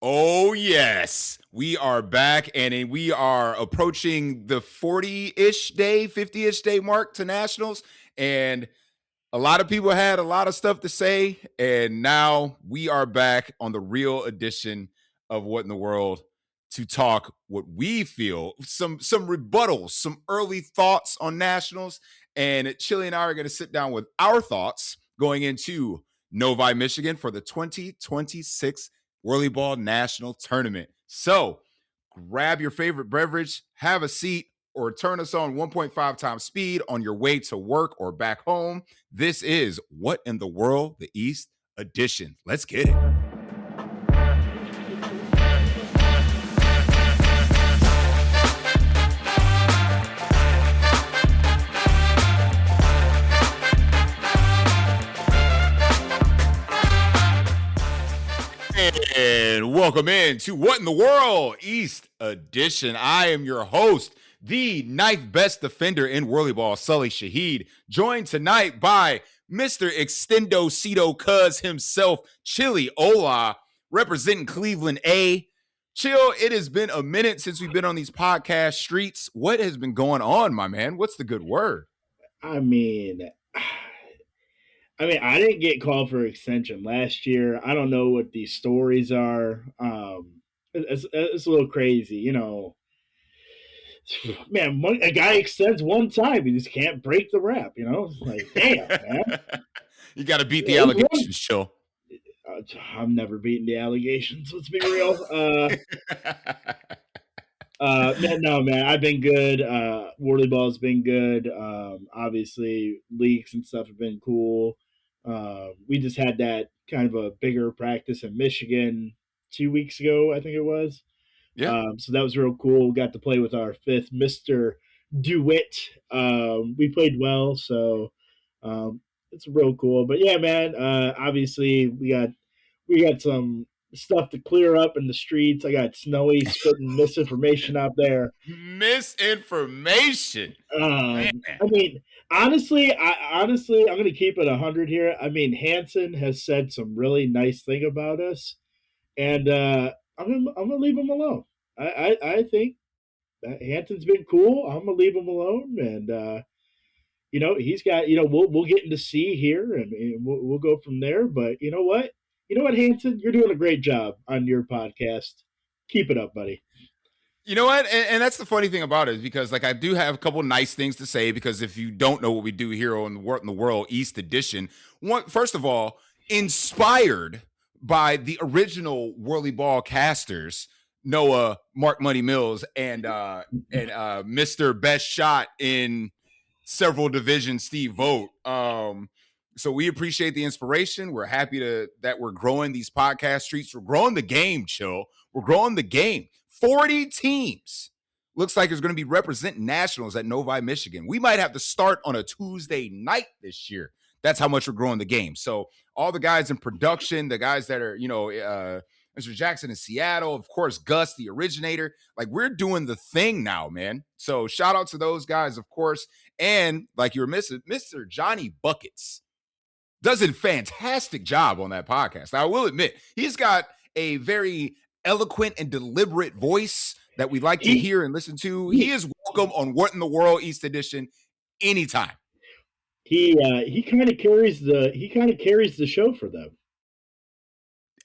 Oh, yes. We are back, and we are approaching the 40-ish day, 50-ish day mark to Nationals. And a lot of people had a lot of stuff to say, and now we are back on the real edition of What in the World to talk what we feel, some rebuttals, some early thoughts on Nationals. And Chili and I are going to sit down with our thoughts going into Novi, Michigan for the 2026 WhirlyBall National Tournament. So grab your favorite beverage, have a seat, or turn us on 1.5 times speed on your way to work or back home. This is What in the World, the East Edition. Let's get it. And welcome in to What in the World East Edition. I am your host, the ninth best defender in WhirlyBall, Sully Shahid, joined tonight by Mr. Extendo Cito Cuz himself, Chili Ola, representing Cleveland A. Chill, it has been a minute since we've been on these podcast streets. What has been going on, my man? What's the good word? I mean, I didn't get called for extension last year. I don't know what these stories are. It's a little crazy, Man, a guy extends one time, he just can't break the rap. It's like, damn, man. You got to beat the allegations, Chill. I'm never beating the allegations. Let's be real. Man, I've been good. WhirlyBall's been good. Obviously, leaks and stuff have been cool. We just had that kind of a bigger practice in Michigan 2 weeks ago, I think it was. Yeah. So that was real cool. We got to play with our fifth, Mr. Dewitt. We played well, so it's real cool. But yeah, man, obviously we got some stuff to clear up in the streets. I got Snowy spitting misinformation out there. Misinformation. Honestly, I'm going to keep it 100 here. Hansen has said some really nice thing about us, and I'm gonna leave him alone. I think Hansen's been cool. I'm gonna leave him alone, and he's got we'll get into C here, and we'll go from there. But you know what, Hansen, you're doing a great job on your podcast. Keep it up, buddy. You know what? And that's the funny thing about it, is because I do have a couple nice things to say, because if you don't know what we do here on What in the World East Edition, first of all, inspired by the original WhirlyBall casters, Noah, Mark Money Mills, and Mr. Best Shot in several divisions, Steve Vogt. So we appreciate the inspiration. We're happy that we're growing these podcast streets. We're growing the game, Chill. We're growing the game. 40 teams looks like it's going to be representing Nationals at Novi, Michigan. We might have to start on a Tuesday night this year. That's how much we're growing the game. So all the guys in production, the guys that are, Mr. Jackson in Seattle, of course, Gus, the originator, we're doing the thing now, man. So shout out to those guys, of course. And like you were missing, Mr. Johnny Buckets does a fantastic job on that podcast. I will admit, he's got a very eloquent and deliberate voice that we like to hear and listen to. He is welcome on What in the World East Edition anytime. He kind of carries the show for them.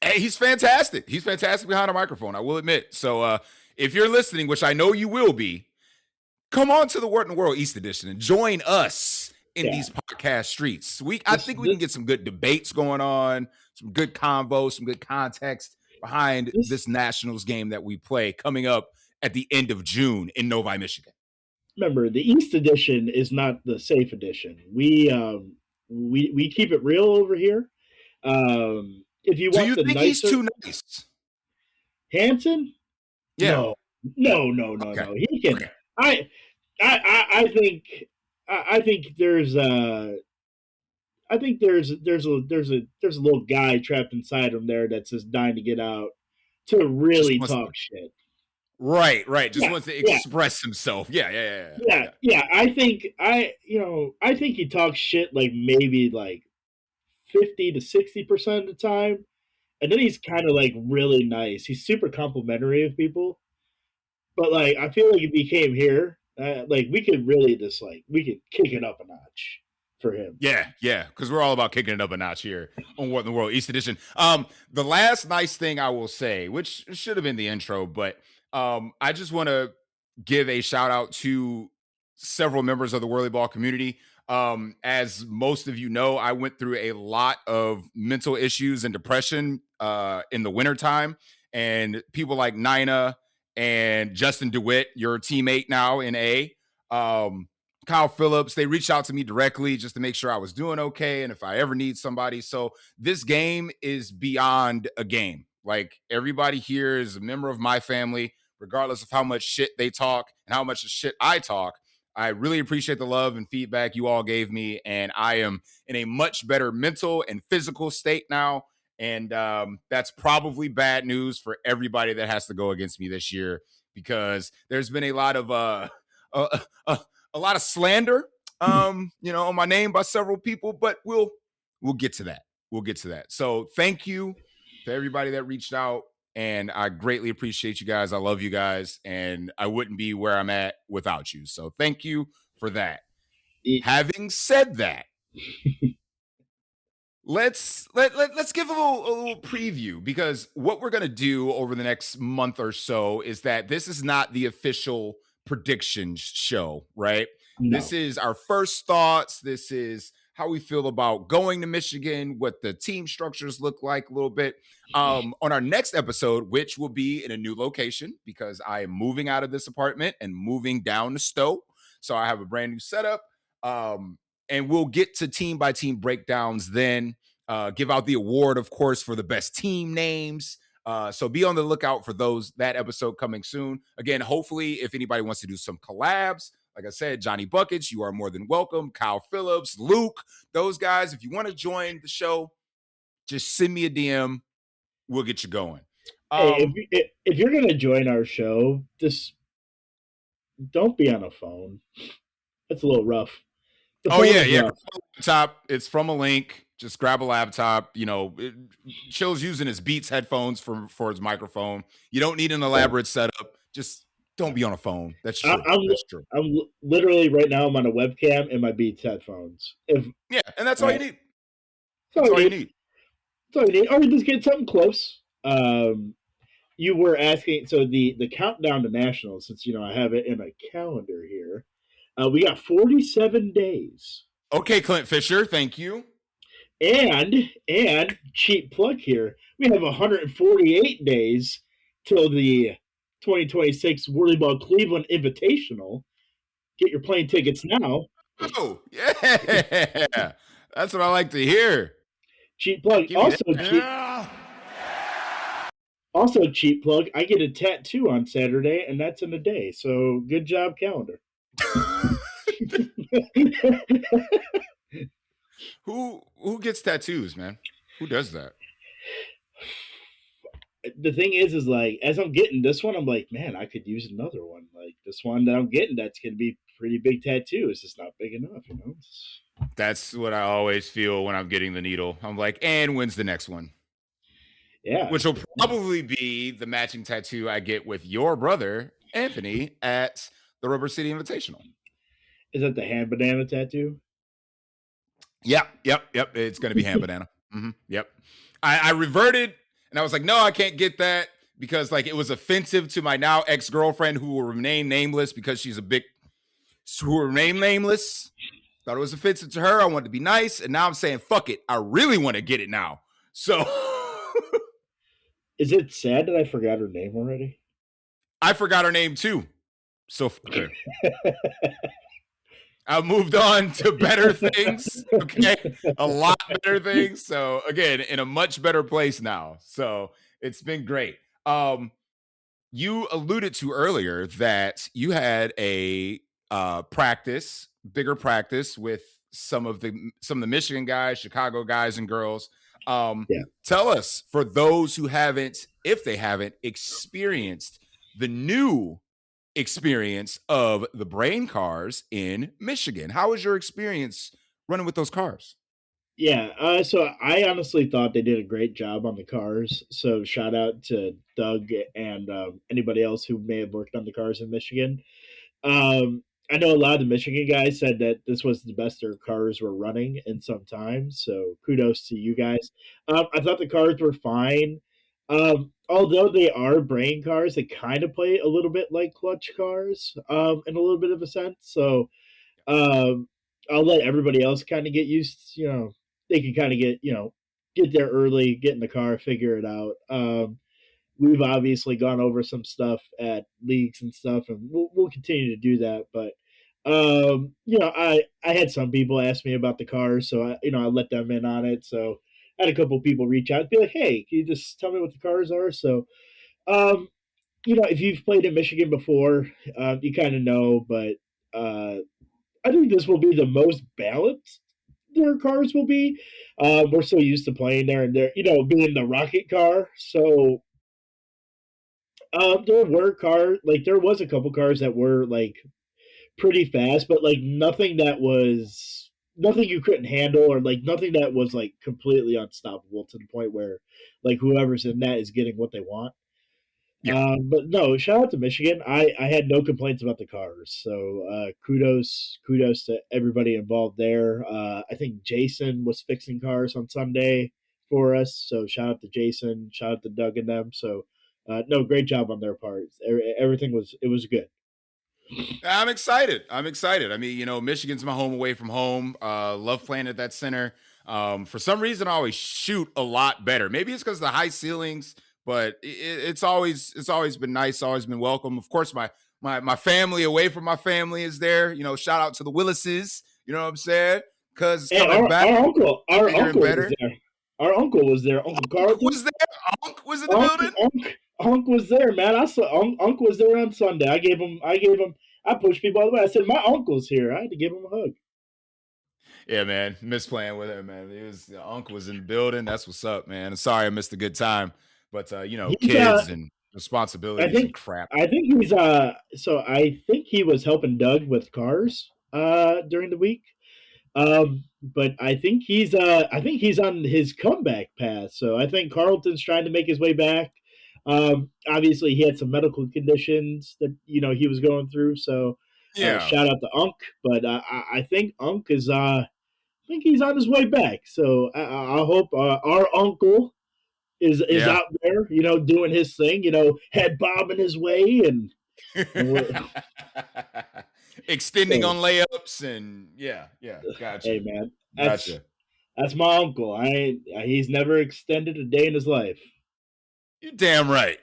Hey, he's fantastic. He's fantastic behind a microphone, I will admit. So if you're listening, which I know you will be, come on to the What in the World East Edition and join us in these podcast streets. I think we can get some good debates going on, some good convo, some good context behind this Nationals game that we play coming up at the end of June in Novi, Michigan. Remember, the East Edition is not the safe edition. We keep it real over here. If you want, think he's too nice? Hansen? Yeah. No. He can. Okay. I think there's a little guy trapped inside him there that's just dying to get out to really talk shit. Right. Just wants to express himself. Yeah. I think he talks shit maybe 50 to 60% of the time, and then he's kind of like really nice. He's super complimentary of people, but like I feel like if he came here, like we could really just like we could kick it up a notch for him. Yeah, because we're all about kicking it up a notch here on What in the World East Edition. The last nice thing I will say, which should have been the intro, but I just want to give a shout out to several members of the WhirlyBall community. As most of you know, I went through a lot of mental issues and depression in the wintertime, and people like Nina and Justin Dewitt, your teammate now in A. Kyle Phillips, they reached out to me directly just to make sure I was doing okay and if I ever need somebody. So this game is beyond a game. Like everybody here is a member of my family, regardless of how much shit they talk and how much shit I talk. I really appreciate the love and feedback you all gave me, and I am in a much better mental and physical state now. And that's probably bad news for everybody that has to go against me this year because there's been a lot of a lot of slander, on my name by several people, but we'll get to that. We'll get to that. So thank you to everybody that reached out, and I greatly appreciate you guys. I love you guys, and I wouldn't be where I'm at without you. So thank you for that. Having said that, let's give a little preview because what we're gonna do over the next month or so is that this is not the official predictions show, right? No. This is our first thoughts. This is how we feel about going to Michigan, what the team structures look like a little bit. On our next episode, which will be in a new location because I am moving out of this apartment and moving down to Stowe. So I have a brand new setup. And we'll get to team by team breakdowns then. Give out the award, of course, for the best team names. So be on the lookout for that episode coming soon. Again, hopefully, if anybody wants to do some collabs, like I said, Johnny Buckets, you are more than welcome. Kyle Phillips, Luke, those guys, if you want to join the show, just send me a DM. We'll get you going. Hey, if you're gonna join our show, just don't be on a phone. That's a little rough. Yeah. Laptop. It's from a link. Just grab a laptop. Chill's using his Beats headphones for his microphone. You don't need an elaborate setup. Just don't be on a phone. That's true. That's true. I'm literally right now. I'm on a webcam and my Beats headphones. And that's all you need. That's all you need. That's all you need. Or just get something close. You were asking, so the countdown to nationals. Since I have it in a calendar here. We got 47 days. Okay, Clint Fisher, thank you. And cheap plug here, we have 148 days till the 2026 WhirlyBall Cleveland Invitational. Get your plane tickets now. Oh, yeah. That's what I like to hear. Cheap plug. Also cheap plug. I get a tattoo on Saturday, and that's in a day. So good job, calendar. Who gets tattoos, man? Who does that? The thing is like as I'm getting this one, I'm like, man, I could use another one. Like this one that I'm getting, that's gonna be pretty big tattoo. It's just not big enough, That's what I always feel when I'm getting the needle. I'm like, and when's the next one? Yeah. Which will probably be the matching tattoo I get with your brother, Anthony, at the Rubber City Invitational. Is that the hand banana tattoo? Yep. It's going to be hand banana. Mm-hmm. Yep. I reverted and I was like, no, I can't get that because like it was offensive to my now ex-girlfriend who will remain nameless because she's who will remain nameless. Thought it was offensive to her. I wanted to be nice. And now I'm saying, fuck it. I really want to get it now. So. Is it sad that I forgot her name already? I forgot her name too. So fuck her. I moved on to better things. Okay. A lot better things. So again, in a much better place now. So it's been great. You alluded to earlier that you had a bigger practice with some of the Michigan guys, Chicago guys and girls. Tell us, for those who haven't, if they haven't experienced the new experience of the brain cars in Michigan. How was your experience running with those cars? Yeah, so I honestly thought they did a great job on the cars. So shout out to Doug and anybody else who may have worked on the cars in Michigan. I know a lot of the Michigan guys said that this was the best their cars were running in some time. So kudos to you guys. I thought the cars were fine. Although they are brain cars, they kind of play a little bit like clutch cars, in a little bit of a sense. So um, I'll let everybody else kind of get used. They can kind of get there early, get in the car, figure it out. We've obviously gone over some stuff at leagues and stuff, and we'll continue to do that. But I had some people ask me about the cars, so I let them in on it. So I had a couple people reach out and be like, "Hey, can you just tell me what the cars are?" So um, if you've played in Michigan before, you kind of know. But I think this will be the most balanced their cars will be. We're so used to playing there and there, being the rocket car. So there were cars like there was a couple cars that were like pretty fast, but like nothing you couldn't handle or like nothing that was like completely unstoppable to the point where like whoever's in that is getting what they want. Yeah. But no, shout out to Michigan. I had no complaints about the cars. So kudos to everybody involved there. I think Jason was fixing cars on Sunday for us. So shout out to Jason, shout out to Doug and them. So no, great job on their part. Everything was good. I'm excited. I'm excited. I mean, Michigan's my home away from home. Love playing at that center. For some reason, I always shoot a lot better. Maybe it's because of the high ceilings, but it's always been nice. Always been welcome. Of course, my family away from my family is there. Shout out to the Willises. You know what I'm saying? Because it's Hey, coming back our bigger and uncle was better. there. Our uncle was there. Uncle Unc Carlton. was there. Unc was in the building. Unc was there, man. I saw Unc was there on Sunday. I pushed people all the way. I said, my uncle's here. I had to give him a hug. Yeah, man. Miss playing with him, man. Unc was in the building. That's what's up, man. Sorry I missed a good time. But He's kids and I responsibilities and think crap. I think he's so I think he was helping Doug with cars during the week. But I think he's on his comeback path. So I think Carlton's trying to make his way back. Obviously he had some medical conditions that he was going through. So Yeah. shout out to Unc, but I think Unc is I think he's on his way back. So I hope our uncle is Yeah. out there, doing his thing, head bobbing his way, and we're Extending so on layups and yeah. hey Gotcha. man, Gotcha. that's my uncle. He's never extended a day in his life. You're damn right.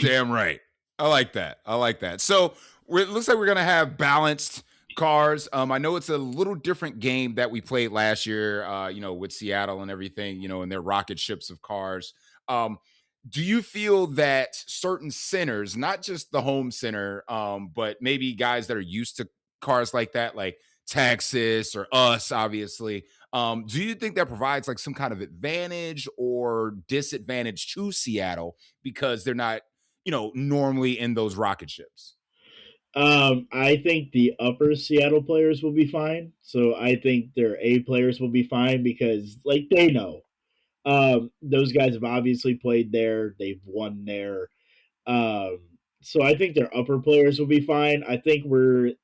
Damn right. I like that. I like that. So it looks like we're gonna have balanced cars. I know it's a little different game that we played last year. With Seattle and everything. And their rocket ships of cars. Do you feel that certain centers, not just the home center, but maybe guys that are used to cars like that, like Texas or us, obviously, do you think that provides like some kind of advantage or disadvantage to Seattle because they're not, normally in those rocket ships? I think the upper Seattle players will be fine. So I think their A players will be fine because like they know. Those guys have obviously played there. They've won there. Um, so I think their upper players will be fine. I think what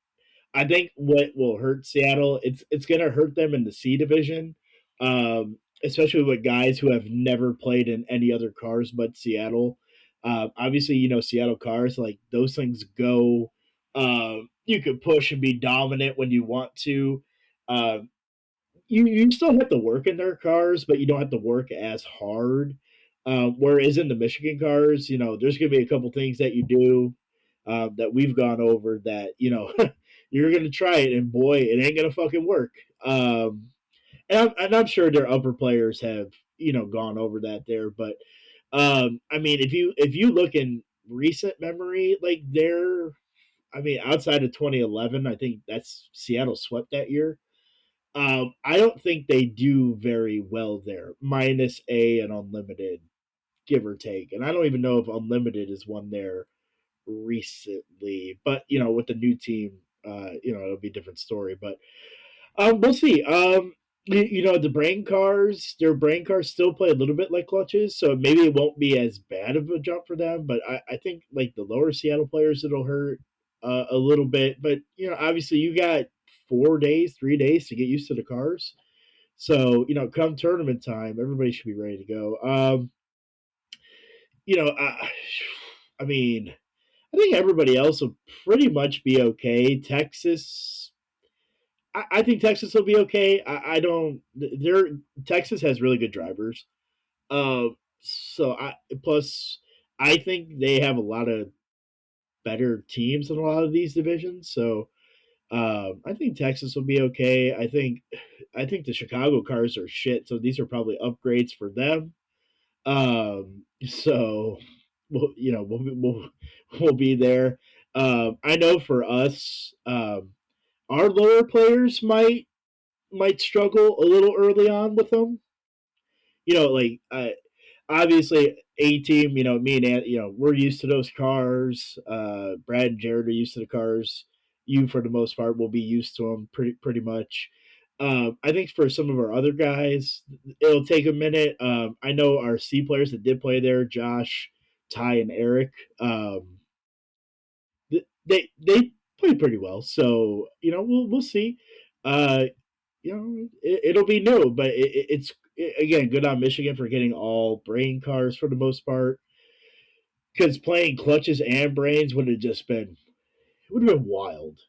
will hurt Seattle, it's going to hurt them in the C division, especially with guys who have never played in any other cars but Seattle. Obviously, Seattle cars like those things go. You could push and be dominant when you want to. Uh, you still have to work in their cars, but you don't have to work as hard. Whereas in the Michigan cars, there's going to be a couple things that you do that we've gone over that you're going to try it, and boy, it ain't going to fucking work. And I'm sure their upper players have gone over that there, but I mean, if you look in recent memory, like I mean, outside of 2011, I think that's Seattle swept that year. I don't think they do very well there, minus A and Unlimited, give or take. And I don't even know if Unlimited is one there recently, but with the new team, it'll be a different story. But we'll see. The brain cars, their brain cars still play a little bit like clutches, so maybe it won't be as bad of a jump for them. But I think like the lower Seattle players, it'll hurt a little bit. But obviously you got 4 days, 3 days to get used to the cars. So come tournament time, everybody should be ready to go. You know, I mean, I think everybody else will pretty much be okay. I think Texas will be okay. I don't. Texas has really good drivers. Uh, so plus I think they have a lot of better teams in a lot of these divisions. So I think Texas will be okay. I think the Chicago cars are shit. So these are probably upgrades for them. So we'll be there. I know for us, our lower players might struggle a little early on with them. Like obviously A team. Me and Ant, we're used to those cars. Brad and Jared are used to the cars. You, for the most part, will be used to them pretty much. I think for some of our other guys, it'll take a minute. I know our C players that did play there, Josh, Ty, and Eric. They played pretty well. So we'll see. Uh, it'll be new, but again good on Michigan for getting all brain cars for the most part. Because playing clutches and brains would have just been it would have been wild.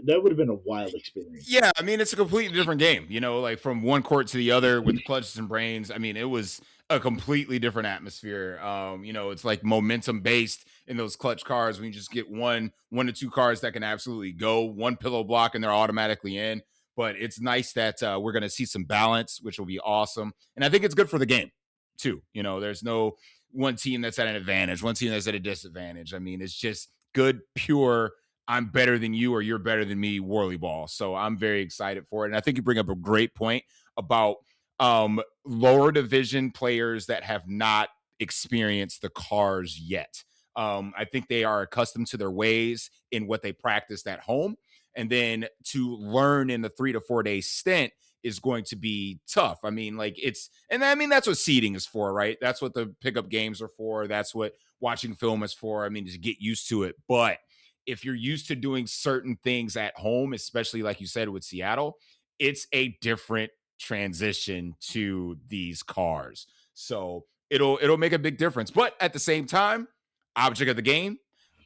That would have been a wild experience. Yeah, I mean, it's a completely different game, like from one court to the other with the clutches and brains. I mean, it was a completely different atmosphere. It's like momentum based in those clutch cars when you just get one to two cars that can absolutely go one pillow block and they're automatically in. But it's nice that we're going to see some balance, which will be awesome. And I think it's good for the game too. There's no one team that's at an advantage, one team that's at a disadvantage. I mean, it's just good, pure I'm better than you or you're better than me Whirly ball. So I'm very excited for it. And I think you bring up a great point about lower division players that have not experienced the cars yet. I think they are accustomed to their ways in what they practiced at home. And then to learn in the 3 to 4 day stint is going to be tough. I mean, that's what seeding is for, right? That's what the pickup games are for. That's what watching film is for. I mean, to get used to it. But if you're used to doing certain things at home, especially like you said with Seattle, it's a different transition to these cars. So it'll make a big difference. But at the same time, object of the game,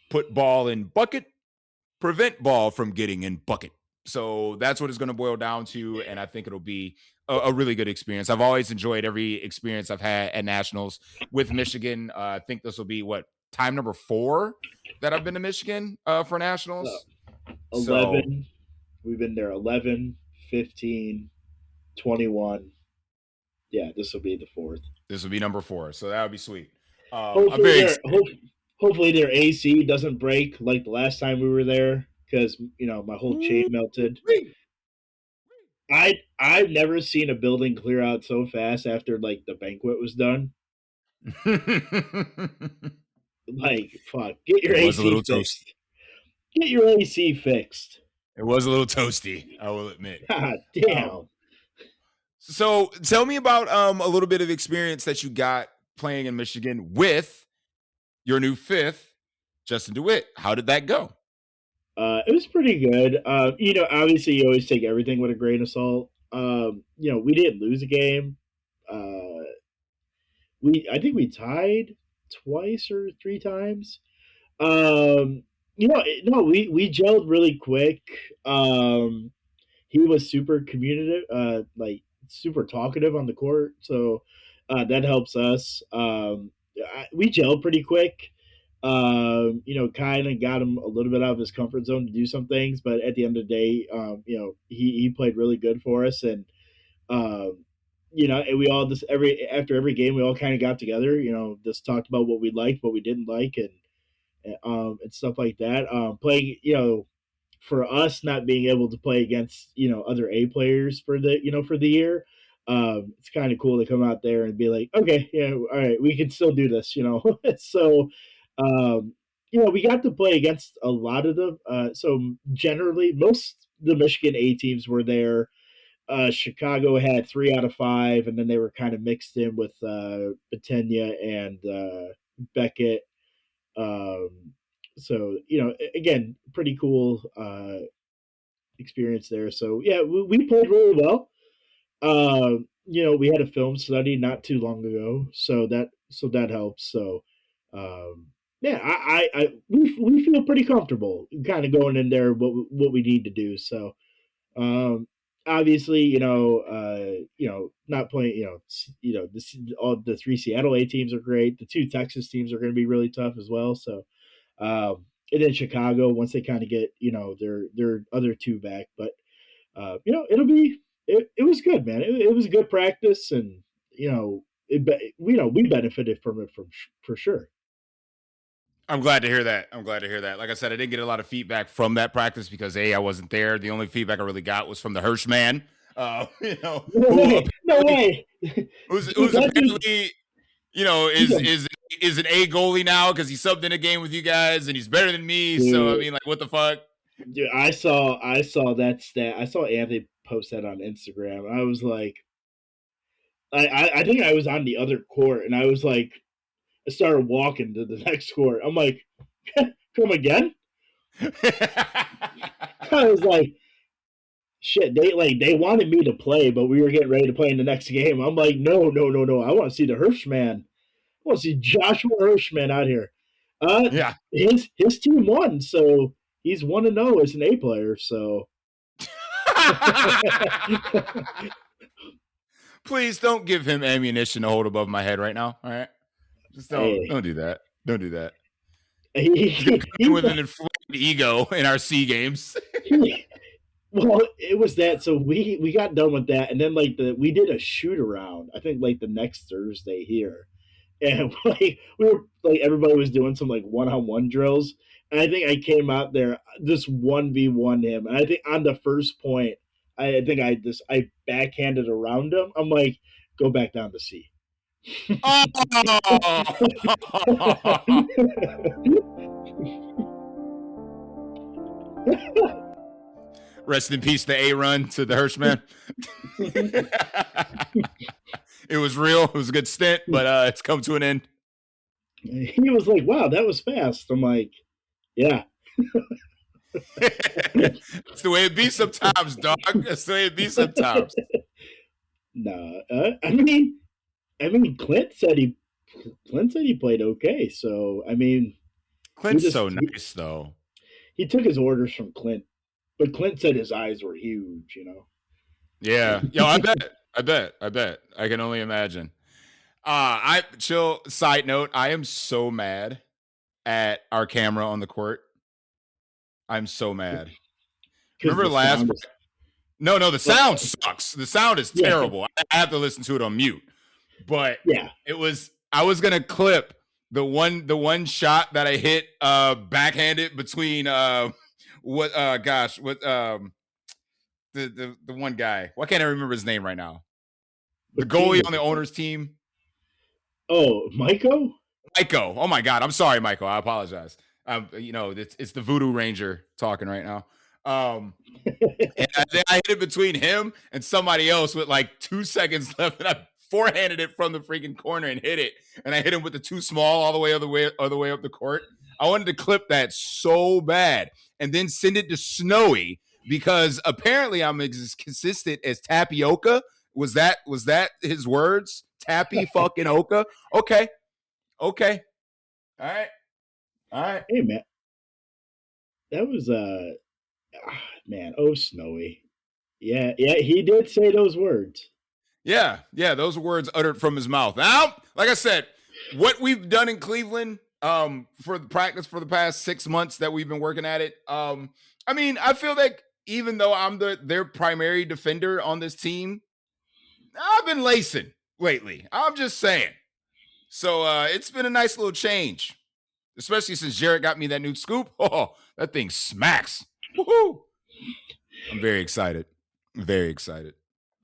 put ball in bucket, prevent ball from getting in bucket. So that's what it's going to boil down to. And I think it'll be a really good experience. I've always enjoyed every experience I've had at Nationals with Michigan. I think this will be time number 4 that I've been to Michigan for Nationals. 11. We've been there 11, 15, 21. Yeah, this will be the fourth. This will be number 4. So that would be sweet. I'm Hopefully very their excited. hopefully their AC doesn't break like the last time we were there because my whole chain melted. I've never seen a building clear out so fast after like the banquet was done. Like fuck, get your It was a AC little toasty. fixed. Get your AC fixed. It was a little toasty, I will admit. God Um, damn. so tell me about a little bit of experience that you got playing in Michigan with your new fifth, Justin Dewitt. How did that go? It was pretty good. Obviously you always take everything with a grain of salt. We didn't lose a game. Uh, I think we tied twice or three times. No, we gelled really quick. Um, he was super communicative, like super talkative on the court, so that helps us. We gelled pretty quick. Kind of got him a little bit out of his comfort zone to do some things, but at the end of the day, he played really good for us, and and we all just after every game, we all kind of got together, just talked about what we liked, what we didn't like, and stuff like that. Playing, for us not being able to play against other A players for the year, it's kind of cool to come out there and be like, okay, yeah, all right, we can still do this, so um, we got to play against a lot of them. So generally, most the Michigan A teams were there. Chicago had 3 out of 5, and then they were kind of mixed in with Batenia and Beckett. So again, pretty cool experience there. So yeah, we played really well. We had a film study not too long ago, so that helps. So yeah, we feel pretty comfortable kind of going in there what we need to do. So um, obviously, not playing, all the 3 Seattle A teams are great. The 2 Texas teams are going to be really tough as well. So, and then Chicago once they kind of get their other 2 back, but it was good, man. It was a good practice, and we benefited from it for sure. I'm glad to hear that. I'm glad to hear that. Like I said, I didn't get a lot of feedback from that practice because I wasn't there. The only feedback I really got was from the Hirsch man, No who way, no apparently way. Dude, who's that dude, apparently he's a is an A goalie now because he subbed in a game with you guys and he's better than me. So I dude. mean, like, what the fuck? Dude, I saw that stat. I saw Anthony post that on Instagram. I was like, I think I was on the other court, and I was like, I started walking to the next court. I'm like, come again? I was like, shit. They wanted me to play, but we were getting ready to play in the next game. I'm like, no, no, no, no. I want to see the Hirschman. I want to see Joshua Hirschman out here. Yeah. His team won, so he's 1-0 as an A player. So Please don't give him ammunition to hold above my head right now. All right. Just hey, don't do that. Don't do that. He's gonna he, come in he, with an inflated ego in our C games. he, well, it was that. So we got done with that, and then we did a shoot around. I think the next Thursday here, and we were everybody was doing some one-on-one drills, and I think I came out there just 1v1 him, and I think on the first point, I think I backhanded around him. I'm like, go back down to C. Oh! Rest in peace, the A run to the Hirschman. It was real. It was a good stint, but it's come to an end. He was like, wow, that was fast. I'm like, yeah. It's the way it be sometimes, dog. That's the way it be sometimes. Nah, I mean, Clint said he played okay. So I mean, he Clint's just so nice, though. he took his orders from Clint, but Clint said his eyes were huge. Yeah. Yo, I bet. I bet. I bet. I can only imagine. Chill. Side note, I am so mad at our camera on the court. I'm so mad. Because Remember the last? sound is No, the sound sucks. The sound is yeah, terrible. I have to listen to it on mute. But yeah. I was gonna clip the one shot that I hit backhanded between what gosh, what the one guy. Why can't I remember his name right now? The What team goalie was on the it? owner's team. Oh, Maiko. Michael. Oh my God. I'm sorry, Michael. I apologize. It's the Voodoo Ranger talking right now. And I hit it between him and somebody else with 2 seconds left, and I forehanded it from the freaking corner and hit it. And I hit him with the too small all the way up the court. I wanted to clip that so bad and then send it to Snowy because apparently I'm as consistent as tapioca. Was that his words? Tappy fucking Oka. Okay. Okay. All right. All right. Hey man, that was man. Oh, Snowy. Yeah, yeah. He did say those words. Yeah, yeah, those words uttered from his mouth. Now, like I said, what we've done in Cleveland for the practice for the past 6 months that we've been working at it. I mean, I feel like even though I'm their primary defender on this team, I've been lacing lately. I'm just saying. So it's been a nice little change, especially since Jared got me that new scoop. Oh, that thing smacks. Woohoo! I'm very excited. Very excited.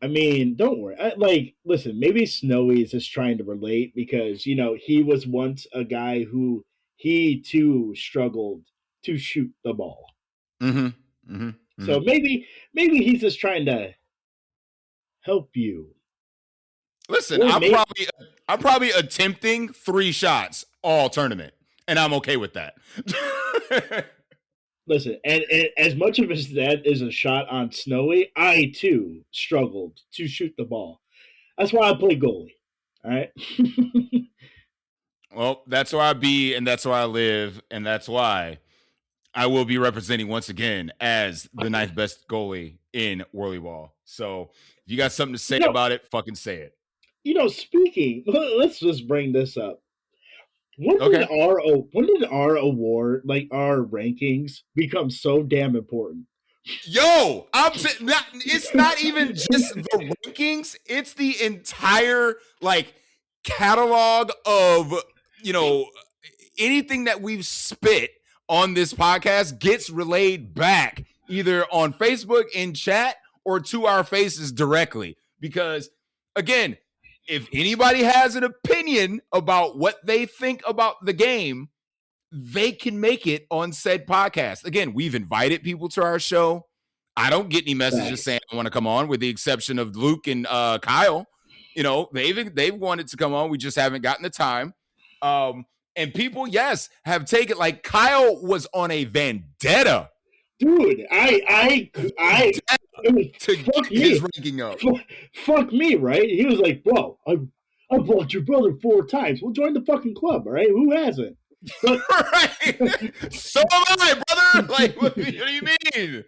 I mean, don't worry. Listen, maybe Snowy is just trying to relate because he was once a guy who he too struggled to shoot the ball. Mm-hmm. Mm-hmm. Mm-hmm. So maybe he's just trying to help you. Listen, I'm probably attempting 3 shots all tournament, and I'm okay with that. Listen, and as much of as that is a shot on Snowy, I too struggled to shoot the ball. That's why I play goalie. All right. Well, that's where I be, and that's where I live, and that's why I will be representing once again as the 9th best goalie in WhirlyBall. So if you got something to say about it, fucking say it. Speaking, let's just bring this up. When did our award, like our rankings, become so damn important? Yo, it's not even just the rankings, it's the entire like catalog of, anything that we've spit on this podcast gets relayed back either on Facebook in chat or to our faces directly. Because again, if anybody has an opinion about what they think about the game, they can make it on said podcast. Again, we've invited people to our show. I don't get any messages saying I want to come on, with the exception of Luke and Kyle. They've wanted to come on. We just haven't gotten the time. And people, yes, have taken, like, Kyle was on a vendetta. Dude, I to get his ranking up. Fuck me, right? He was like, bro, I bought your brother 4 times. Well, join the fucking club, all right? Who hasn't? But, right. So am I, brother. Like, what do you mean?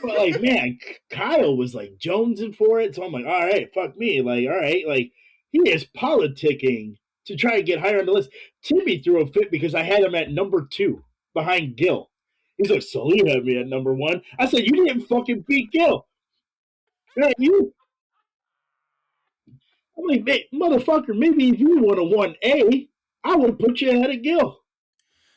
But like, man, Kyle was like jonesing for it. So I'm like, all right, fuck me. Like, all right, like he is politicking to try and get higher on the list. Timmy threw a fit because I had him at number 2 behind Gil. He's like, Sully had me at number 1. I said, you didn't fucking beat Gil. Man, you. I'm like, motherfucker, maybe if you would have won A, I would have put you ahead of Gil.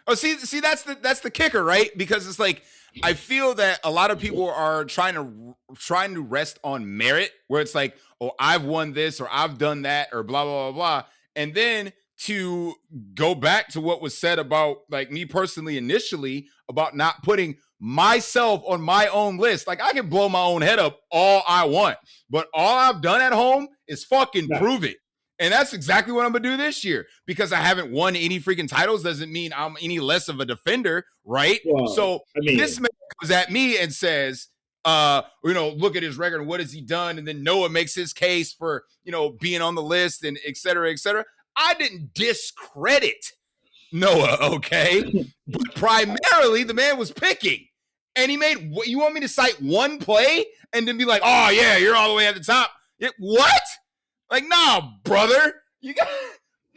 Oh, see, that's the kicker, right? Because it's like, I feel that a lot of people are trying to rest on merit, where it's like, oh, I've won this or I've done that or blah blah blah blah, and then to go back to what was said about, like, me personally initially about not putting myself on my own list. Like, I can blow my own head up all I want, but all I've done at home is fucking prove it. And that's exactly what I'm going to do this year. Because I haven't won any freaking titles doesn't mean I'm any less of a defender, right? Well, so this man comes at me and says, look at his record and what has he done? And then Noah makes his case for, being on the list and et cetera, et cetera. I didn't discredit Noah, okay? But primarily the man was picking. And he made, you want me to cite one play and then be like, oh yeah, you're all the way at the top? What? Like, nah, brother.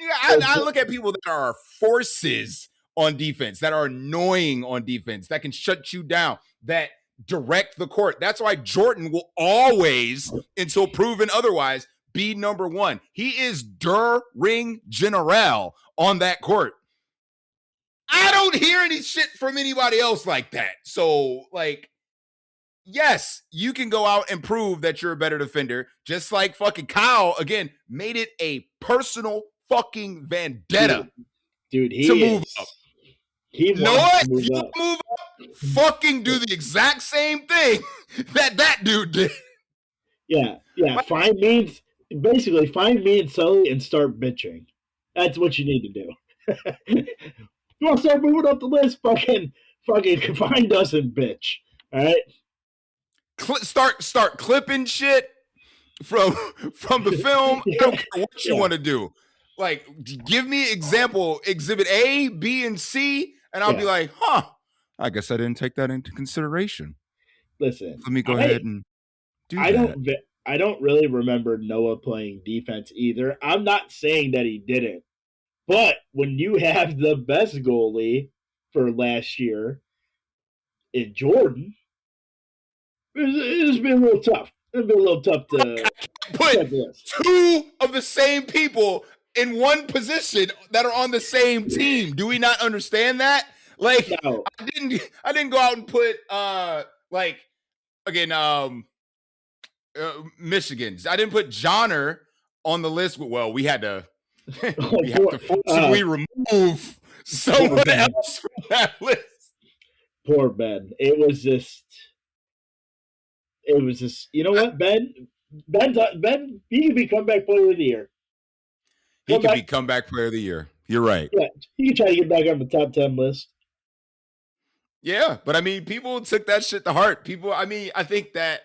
I look at people that are forces on defense, that are annoying on defense, that can shut you down, that direct the court. That's why Jordan will always, until proven otherwise, be number 1. He is der ring general on that court. I don't hear any shit from anybody else like that. So, like, yes, you can go out and prove that you're a better defender, just like fucking Kyle, again, made it a personal fucking vendetta. Dude, he to move is. up. He wants to move up, fucking do the exact same thing that dude did. Yeah. Find me and Sully and start bitching. That's what you need to do. You want to start moving up the list? Fucking find us and bitch. All right. Start clipping shit from the film. I don't care what you want to do. Like, give me exhibit A, B, and C, and I'll be like, I guess I didn't take that into consideration. Listen, let me go ahead and do that. I don't really remember Noah playing defense either. I'm not saying that he didn't, but when you have the best goalie for last year in Jordan, it's been a little tough. It's been a little tough to put 2 of the same people in one position that are on the same team. Do we not understand that? Like, no. I didn't go out and put Michigan. I didn't put Johnner on the list. Well, we had to forcibly remove someone else from that list. Poor Ben. It was just, you know what, Ben? Ben, he could be comeback player of the year. He could be comeback player of the year. You're right. Yeah, he could try to get back on the top 10 list. Yeah, but I mean, people took that shit to heart. I think that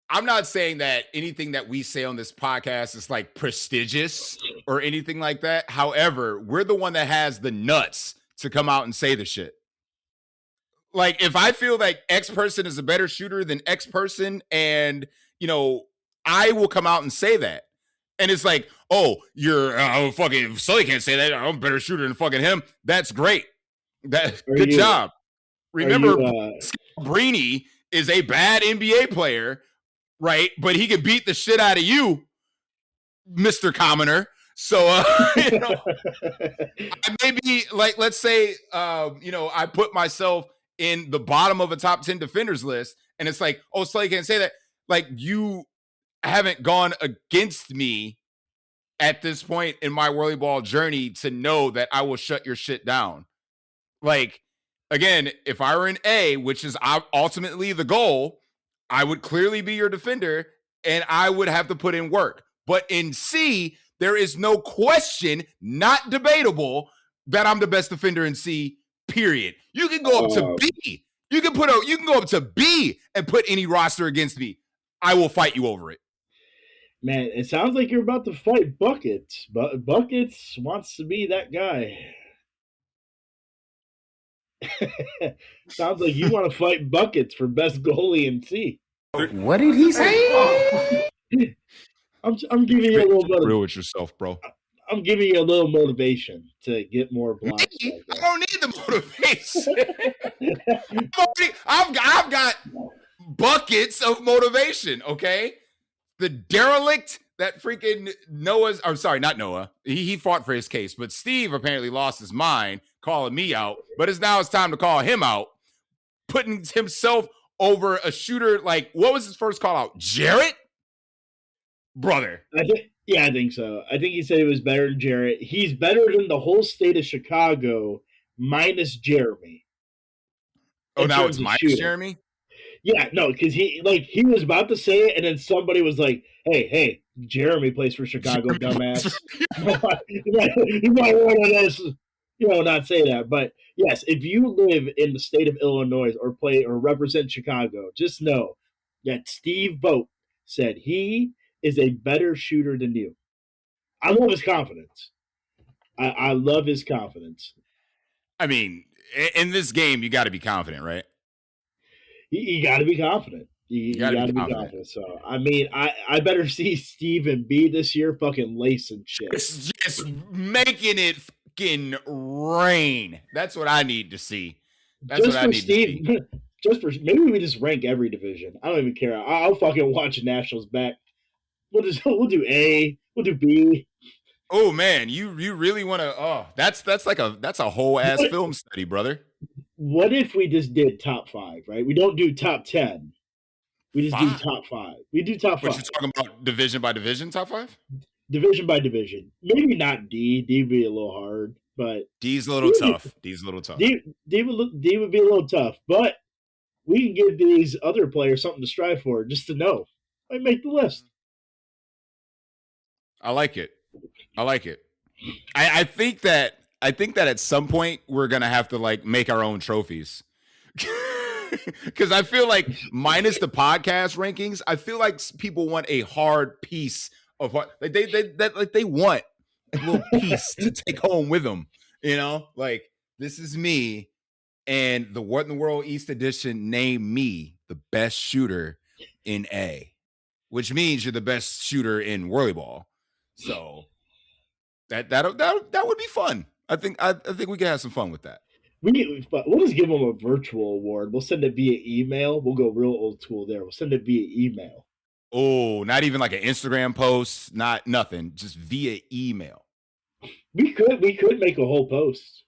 I'm not saying that anything that we say on this podcast is like prestigious or anything like that. However, we're the one that has the nuts to come out and say the shit. Like, if I feel like X person is a better shooter than X person, and I will come out and say that. And it's like, oh, you're fucking Sully can't say that. I'm a better shooter than fucking him. That's great. Good job. Remember, Brini is a bad NBA player, right? But he can beat the shit out of you, Mr. Commoner. So, I may be like, let's say, I put myself in the bottom of a top 10 defenders list, and it's like, oh, Sully can't say that. Like, you haven't gone against me at this point in my WhirlyBall journey to know that I will shut your shit down. Like, again, if I were in A, which is ultimately the goal, I would clearly be your defender, and I would have to put in work. But in C, there is no question, not debatable, that I'm the best defender in C, period. You can go up to B. You can go up to B and put any roster against me. I will fight you over it. Man, it sounds like you're about to fight Buckets, but Buckets wants to be that guy. Sounds like you want to fight Buckets for best goalie in C. What did he say? I'm giving you a little bit. Real with yourself, bro. I'm giving you a little motivation to get more blocks. I don't need the motivation. I've got buckets of motivation. Okay, the derelict that freaking not Noah. He fought for his case, but Steve apparently lost his mind calling me out. But it's time to call him out, putting himself over a shooter like, what was his first call out? Jarrett? Brother. I think so. I think he said he was better than Jarrett. He's better than the whole state of Chicago minus Jeremy. Oh, now it's minus shooting. Jeremy? Yeah, no, because he was about to say it, and then somebody was like, hey, Jeremy plays for Chicago, dumbass. You might want to not say that. But yes, if you live in the state of Illinois or play or represent Chicago, just know that Steve Vogt said he is a better shooter than you. I love his confidence. I love his confidence. I mean, in this game, you got to be confident, right? You got to be confident. You got to be confident. So, I mean, I better see Steve and B this year fucking lacing shit. Just making it fucking rain. That's what I need to see. That's what I need Steve, to see. Just for maybe we just rank every division. I don't even care. I'll fucking watch Nationals back. We'll do A. We'll do B. Oh man, you really want to? Oh, that's a whole ass film study, brother. What if we just did top 5? Right? We don't do top 10. We just do top 5. We do top 5. What you talking about? Division by division, top 5? Division by division. Maybe not D. D would be a little hard, but D's a little tough. D's a little tough. D would be a little tough, but we can give these other players something to strive for, just to know. Might make the list. I like it. I think that at some point we're gonna have to make our own trophies. Because I feel like minus the podcast rankings, I feel like people want a hard piece of what they want a little piece to take home with them. Like, this is me, and the What in the World East Edition named me the best shooter in A, which means you're the best shooter in WhirlyBall. So that would be fun. I think we can have some fun with that. We'll just give them a virtual award. We'll send it via email. We'll go real old school there. We'll send it via email. Oh, not even like an Instagram post, nothing, just via email. We could make a whole post.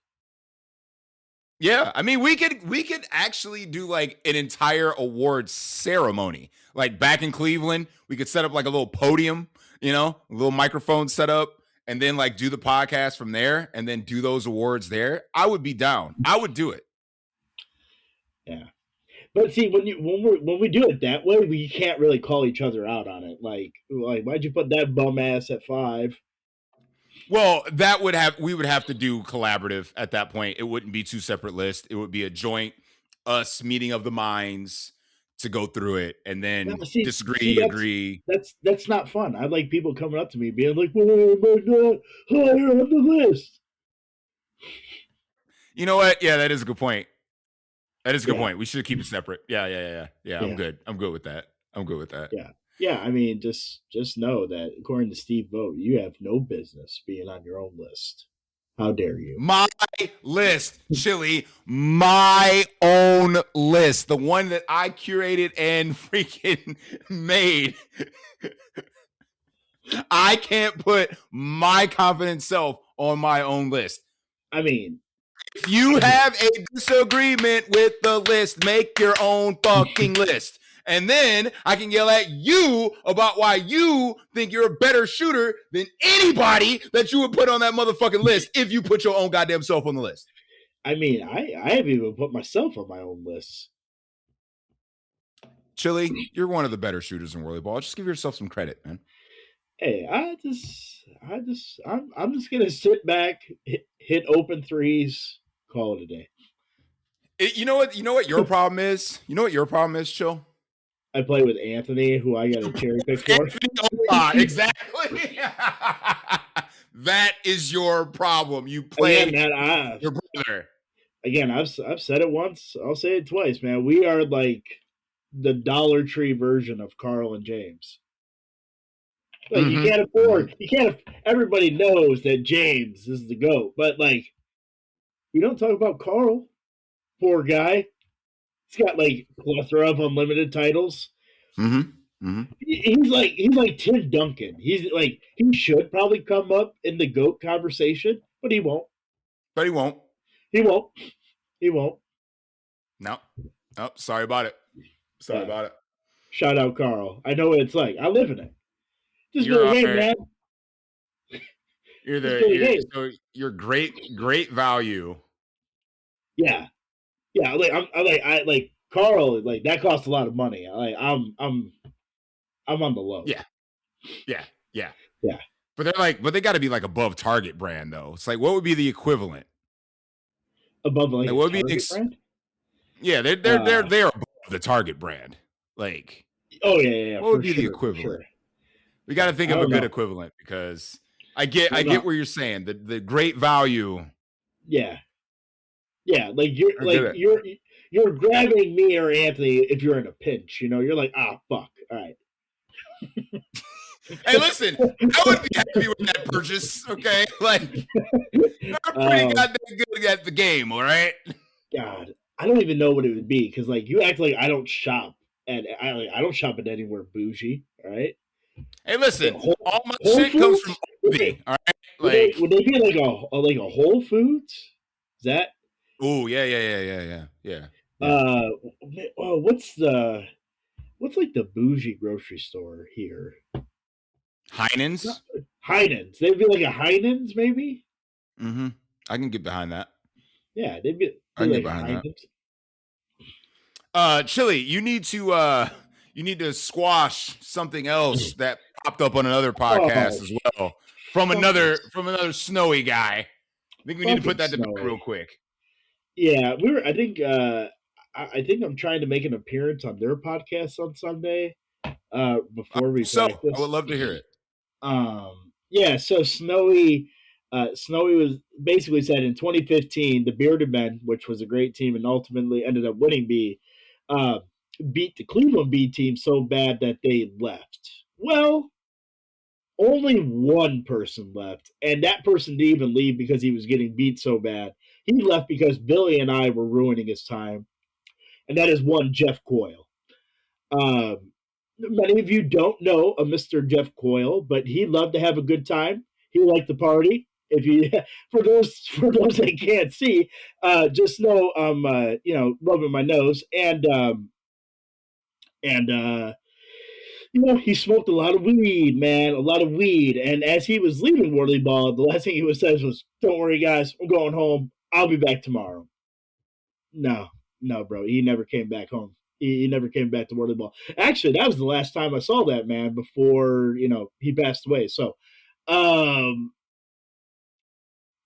Yeah, I mean, we could actually do like an entire awards ceremony. Like back in Cleveland, we could set up like a little podium, a little microphone set up, and then like do the podcast from there, and then do those awards there. I would be down. I would do it. Yeah. But see, when we do it that way, we can't really call each other out on it. Like why'd you put that bum ass at 5? Well, we would have to do collaborative at that point. It wouldn't be 2 separate lists. It would be a joint us meeting of the minds to go through it and then disagree, agree. That's not fun. I like people coming up to me being like, "Why am I not higher on the list?" You know what? Yeah, that is a good point. That is a good point. We should keep it separate. Yeah. I'm good. I'm good with that. Yeah. I mean, just know that according to Steve Vogt, you have no business being on your own list. How dare you? My list, Chili, my own list, the one that I curated and freaking made. I can't put my confident self on my own list. I mean, if you have a disagreement with the list, make your own fucking list. And then I can yell at you about why you think you're a better shooter than anybody that you would put on that motherfucking list if you put your own goddamn self on the list. I mean, I haven't even put myself on my own list. Chili, you're one of the better shooters in WhirlyBall. Just give yourself some credit, man. Hey, I'm just gonna sit back, hit open threes, call it a day. You know what your problem is? You know what your problem is, Chill? I play with Anthony, who I got a cherry pick for. Exactly. That is your problem. You play your brother. Again, I've said it once. I'll say it twice, man. We are like the Dollar Tree version of Carl and James. Like you can't afford. You can't. Everybody knows that James is the GOAT, but like we don't talk about Carl. Poor guy. He's got like a plethora of unlimited titles. He's like Tim Duncan. He's like he should probably come up in the GOAT conversation, but he won't. He won't. No. Oh, sorry about it. About it. Shout out Carl. I know what it's like. I live in it. Just go, hey man. You're great value. Yeah. I like Carl. Like that costs a lot of money. I'm on the low. Yeah. But they got to be like above Target brand though. It's like what would be the equivalent? Above like what would be the brand? Yeah, they're above the Target brand. Like, oh yeah. What would be the equivalent? Sure. We got to think of a good equivalent because I get where you're saying the great value. Yeah, like you're grabbing me or Anthony if you're in a pinch. You know, you're like, fuck, all right. Hey, listen, I would be happy with that purchase. Okay, like I'm pretty goddamn good at the game. All right. God, I don't even know what it would be because like you act like I don't shop and I don't shop at anywhere bougie. All right. Hey, listen, all my shit comes from Novi. All right. Like, would they be like a Whole Foods? Is that? Oh yeah. What's like the bougie grocery store here? Heinen's. They'd be like a Heinen's, maybe. I can get behind that. Yeah, they'd be. I can get behind Heinen's. That. Chili, you need to squash something else that popped up on another podcast as well from another snowy guy. I think we need to put that to bed real quick. Yeah, I think I'm trying to make an appearance on their podcast on Sunday. Before we practice. I would love to hear it. Yeah. So Snowy was basically said in 2015 the Bearded Men, which was a great team and ultimately ended up winning beat the Cleveland B team so bad that they left. Well, only one person left, and that person didn't even leave because he was getting beat so bad. He left because Billy and I were ruining his time, and that is one Jeff Coyle. Many of you don't know a Mr. Jeff Coyle, but he loved to have a good time. He liked to party. If you, for those that can't see, just know I'm rubbing my nose and he smoked a lot of weed, man, a lot of weed. And as he was leaving WhirlyBall, the last thing he says was, "Don't worry, guys, I'm going home. I'll be back tomorrow." No, bro, he never came back home. He never came back to WhirlyBall. Actually, that was the last time I saw that man before he passed away. So,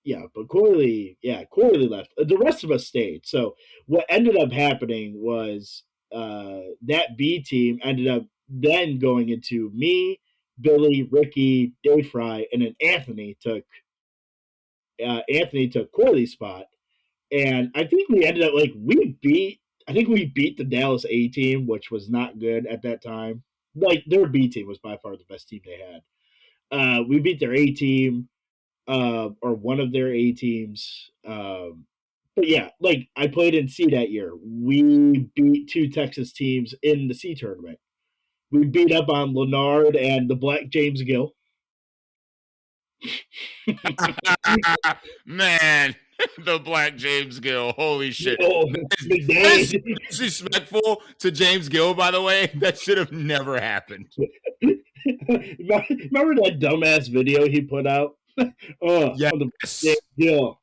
yeah, but Whirly left. The rest of us stayed. So what ended up happening was that B team ended up then going into me, Billy, Ricky, Dave Fry, and then Anthony took Whirly's spot. And I think we ended up we beat the Dallas A team, which was not good at that time. Like their B team was by far the best team they had. We beat their A team, or one of their A teams. But yeah, like I played in C that year. We beat 2 Texas teams in the C tournament. We beat up on Leonard and the Black James Gill. Man, the Black James Gill. Holy shit. That's disrespectful to James Gill, by the way. That should have never happened. Remember that dumbass video he put out? Yes. The Black Gill.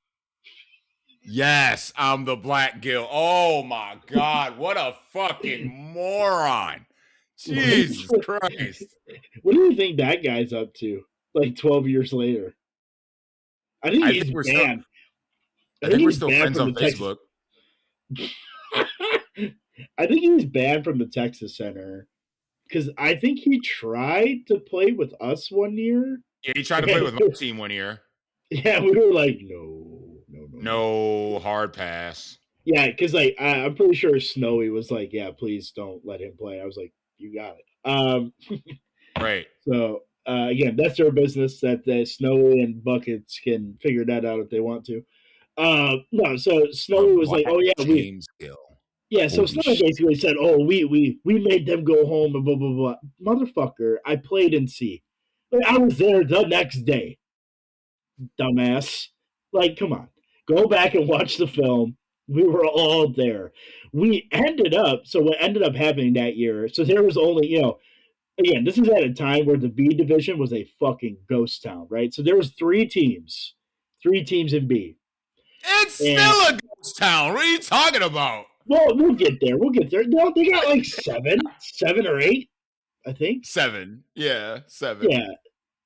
Yes, I'm the Black Gill. Oh my God, what a fucking moron. Jesus Christ. What do you think that guy's up to? Like 12 years later. I think he's banned. I think we're still friends on Facebook. I think he's banned from the Texas Center because I think he tried to play with us one year. Yeah, he tried to play with our team one year. Yeah, we were like, no, hard pass. Yeah, because like I'm pretty sure Snowy was like, yeah, please don't let him play. I was like, you got it. Right. So again, that's their business. That Snowy and Buckets can figure that out if they want to. No, so Snowy was like, oh yeah, James Gill. Yeah, so Snowy basically said, oh, we made them go home and blah blah blah. Motherfucker, I played in C. Like, I was there the next day. Dumbass. Like, come on. Go back and watch the film. We were all there. We ended up, so what ended up happening that year, so there was only, again, this is at a time where the B division was a fucking ghost town, right? So there was 3 teams in B. It's still a ghost town. What are you talking about? Well, we'll get there. No, they got like 7 or 8, I think. 7. Yeah, 7.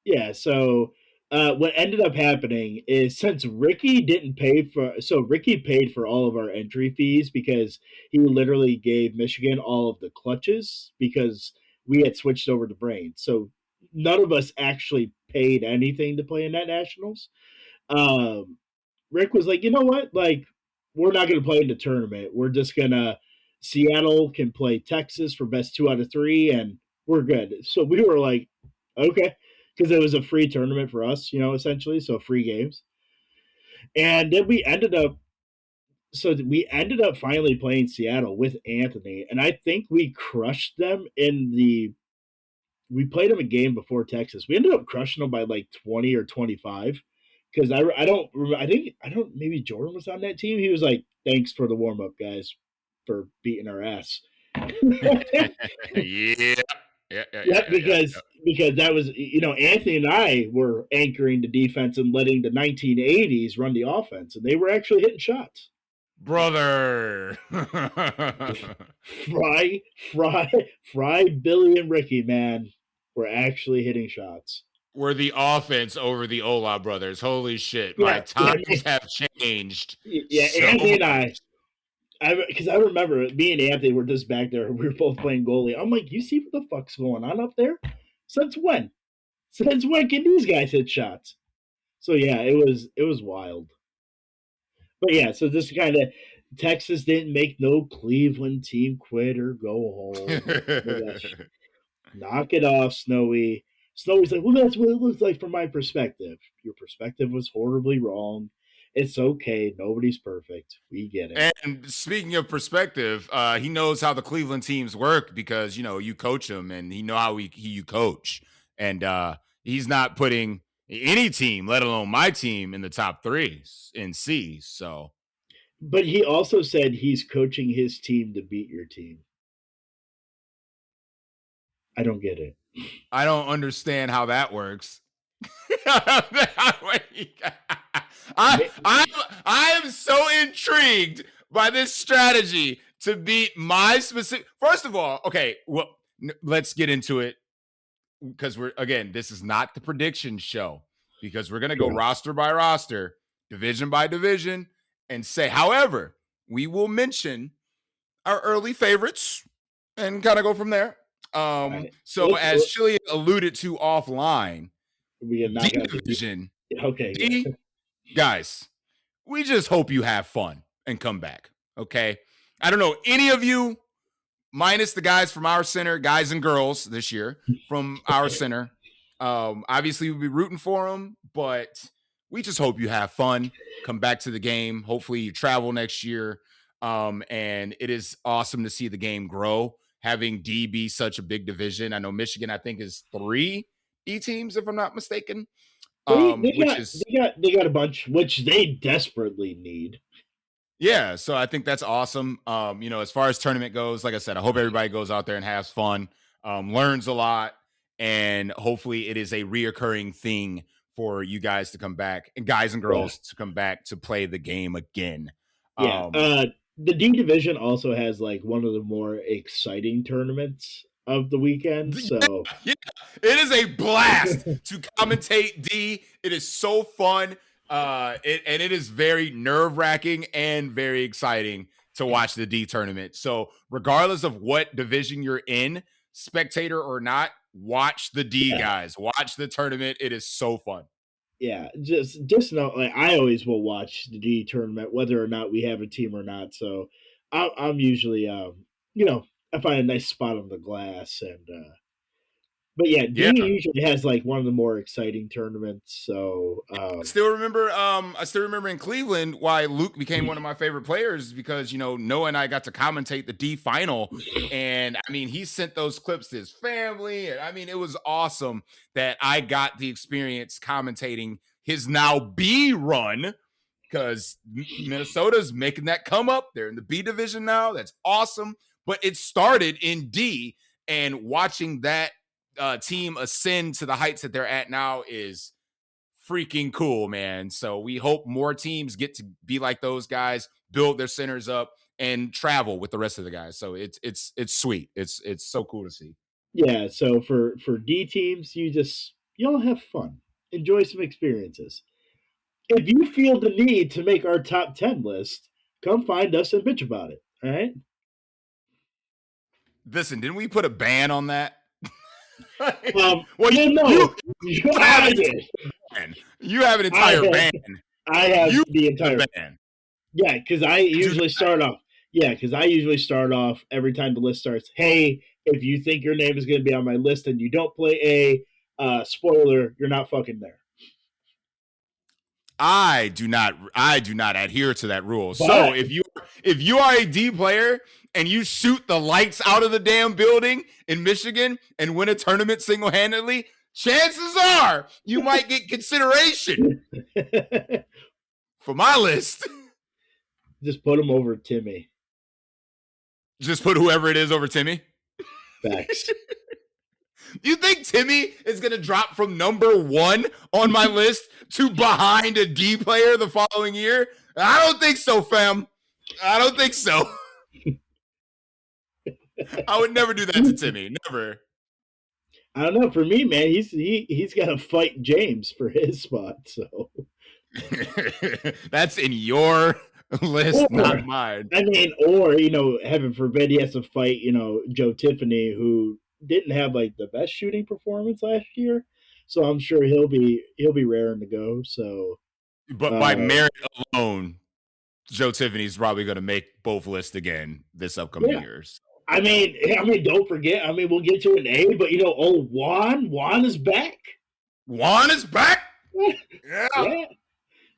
Yeah. So what ended up happening is since Ricky paid for all of our entry fees because he literally gave Michigan all of the clutches because we had switched over to Brain. So none of us actually paid anything to play in that nationals. Rick was like, you know what? Like, we're not going to play in the tournament. We're just going to Seattle can play Texas for best 2 out of 3 and we're good. So we were like, okay. Because it was a free tournament for us, essentially, so free games. And then we ended up finally playing Seattle with Anthony, and I think we crushed them we played them a game before Texas. We ended up crushing them by like 20 or 25. Because I don't maybe Jordan was on that team. He was like, thanks for the warm up, guys, for beating our ass. Yeah, because that was, Anthony and I were anchoring the defense and letting the 1980s run the offense, and they were actually hitting shots. Brother. Fry, Billy, and Ricky, man, were actually hitting shots. We're the offense over the Ola brothers. Holy shit. My times have changed. Yeah, so Anthony and I because I remember me and Anthony were just back there. We were both playing goalie. I'm like, you see what the fuck's going on up there? Since when? Since when can these guys hit shots? So yeah, it was wild. But yeah, so this kind of Texas didn't make no Cleveland team quit or go home. Knock it off, Snowy. Snowy's like, well, that's what it looks like from my perspective. Your perspective was horribly wrong. It's okay. Nobody's perfect. We get it. And speaking of perspective, he knows how the Cleveland teams work because, you coach him and he know how you coach. And he's not putting any team, let alone my team, in the top 3 in C. So, but he also said he's coaching his team to beat your team. I don't get it. I don't understand how that works. I am so intrigued by this strategy to beat my specific. First of all, okay, well, let's get into it because this is not the prediction show because we're gonna go roster by roster, division by division, and say. However, we will mention our early favorites and kind of go from there. So as Chili alluded to offline, we are not division. Okay, D, guys, we just hope you have fun and come back. Okay, I don't know any of you, minus the guys from our center, guys and girls this year from our center. Obviously, we'll be rooting for them, but we just hope you have fun. Come back to the game. Hopefully, you travel next year. And it is awesome to see the game grow, having D be such a big division. I know Michigan, I think, is 3 D teams, if I'm not mistaken. They got a bunch, which they desperately need. Yeah, so I think that's awesome. As far as tournament goes, like I said, I hope everybody goes out there and has fun, learns a lot, and hopefully it is a reoccurring thing for you guys to come back and guys and girls to come back to play the game again. The D division also has like one of the more exciting tournaments of the weekend. So yeah, it is a blast to commentate D. It is so fun. It is very nerve-wracking and very exciting to watch the D tournament. So regardless of what division you're in, spectator or not, watch the D guys. Watch the tournament. It is so fun. Yeah, just know, like, I always will watch the D tournament, whether or not we have a team or not. So I'm usually, I find a nice spot on the glass, and but yeah, D usually has like one of the more exciting tournaments. So I still remember in Cleveland why Luke became one of my favorite players because Noah and I got to commentate the D final, and I mean he sent those clips to his family, and I mean it was awesome that I got the experience commentating his now B run because Minnesota's making that come up. They're in the B division now. That's awesome, but it started in D, and watching that team ascend to the heights that they're at now is freaking cool, man. So we hope more teams get to be like those guys, build their centers up, and travel with the rest of the guys. So it's sweet. It's so cool to see. Yeah. So for D teams, y'all have fun, enjoy some experiences. If you feel the need to make our top 10 list, come find us and bitch about it. All right. Listen, didn't we put a ban on that? You have an entire ban. I have the entire ban. Yeah, because I usually start off. Yeah, because I usually start off every time the list starts. Hey, if you think your name is going to be on my list and you don't play a spoiler, you're not fucking there. I do not adhere to that rule. But, so if you are a D player and you shoot the lights out of the damn building in Michigan and win a tournament single-handedly, chances are you might get consideration for my list. Just put him over Timmy. Just put whoever it is over Timmy? Facts. You think Timmy is going to drop from number 1 on my list to behind a D player the following year? I don't think so, fam. I don't think so. I would never do that to Timmy. Never. I don't know. For me, man, he's got to fight James for his spot. So that's in your list, not mine. I mean, or heaven forbid, he has to fight Joe Tiffany, who didn't have like the best shooting performance last year. So I'm sure he'll be raring to go. So, but by merit alone, Joe Tiffany's probably going to make both lists again this upcoming year. So. I mean, don't forget. I mean, we'll get to an A, but Juan is back. Juan is back.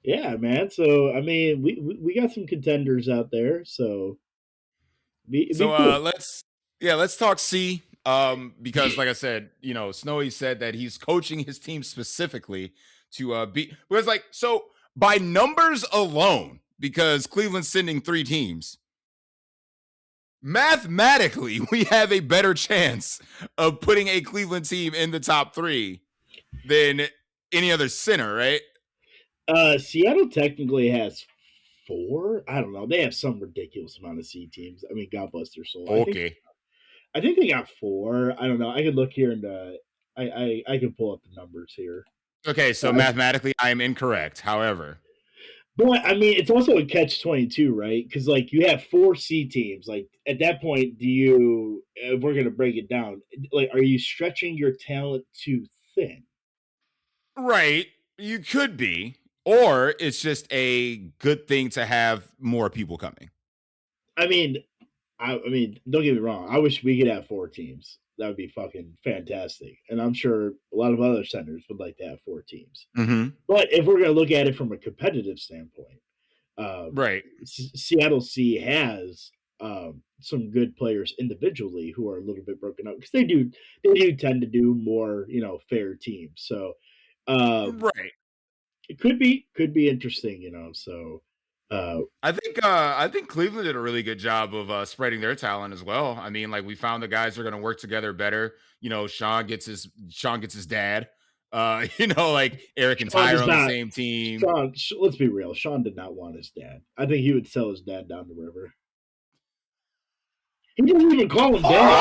Yeah, man. So I mean, we got some contenders out there. So, cool. let's talk C. Because like I said, Snowy said that he's coaching his team specifically to beat. Whereas so by numbers alone, because Cleveland's sending 3 teams. Mathematically, we have a better chance of putting a Cleveland team in the top 3 than any other center, right? Seattle technically has 4. I don't know. They have some ridiculous amount of C teams. I mean, God bless their soul. Okay. I think they got 4. I don't know. I could look here and I can pull up the numbers here. Okay, so mathematically, I am incorrect. However, but I mean, it's also a catch-22, right? Because like you have 4 C teams. Like at that point, do you? If we're gonna break it down, like, are you stretching your talent too thin? right, you could be, or it's just a good thing to have more people coming. I mean, I mean, don't get me wrong. I wish we could have 4 teams. That would be fucking fantastic. And I'm sure a lot of other centers would like to have 4 teams. Mm-hmm. But if we're going to look at it from a competitive standpoint, Right. Seattle C has some good players individually who are a little bit broken up because they do tend to do more, fair teams. So Right. it could be interesting, So I think Cleveland did a really good job of spreading their talent as well. I mean, like we found the guys are going to work together better. Sean gets his dad. Like Eric and Sean Tyre is on the not same team. Sean. Let's be real. Sean did not want his dad. I think he would sell his dad down the river. He didn't even call him dad.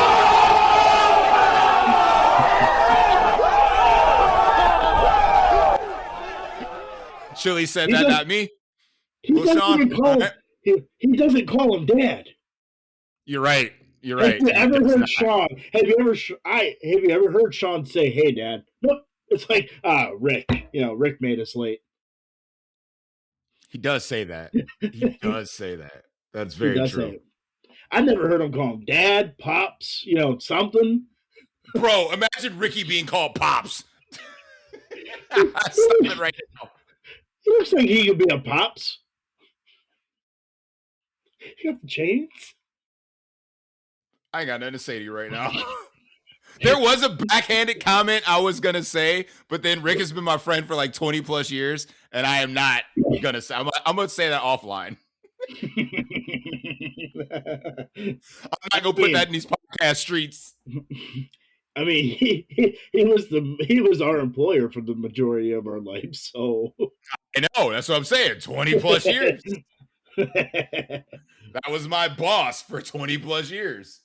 Chili said that, not me. He doesn't call him dad. You're right. You're right. Have you ever heard Sean? Have you ever heard Sean say, "Hey, Dad"? Nope. It's like, Rick. Rick made us late. He does say that. He does say that. That's very true. I never heard him call him Dad, Pops. Something. Bro, imagine Ricky being called Pops. Stop it right now. He looks like he could be a Pops. You got the chains? I ain't got nothing to say to you right now. There was a backhanded comment I was going to say, but then Rick has been my friend for like 20 plus years, and I am not going to say, I'm going to say that offline. I'm not going to put that in these podcast streets. I mean, he was our employer for the majority of our life, so. I know, that's what I'm saying, 20 plus years. That was my boss for 20 plus years.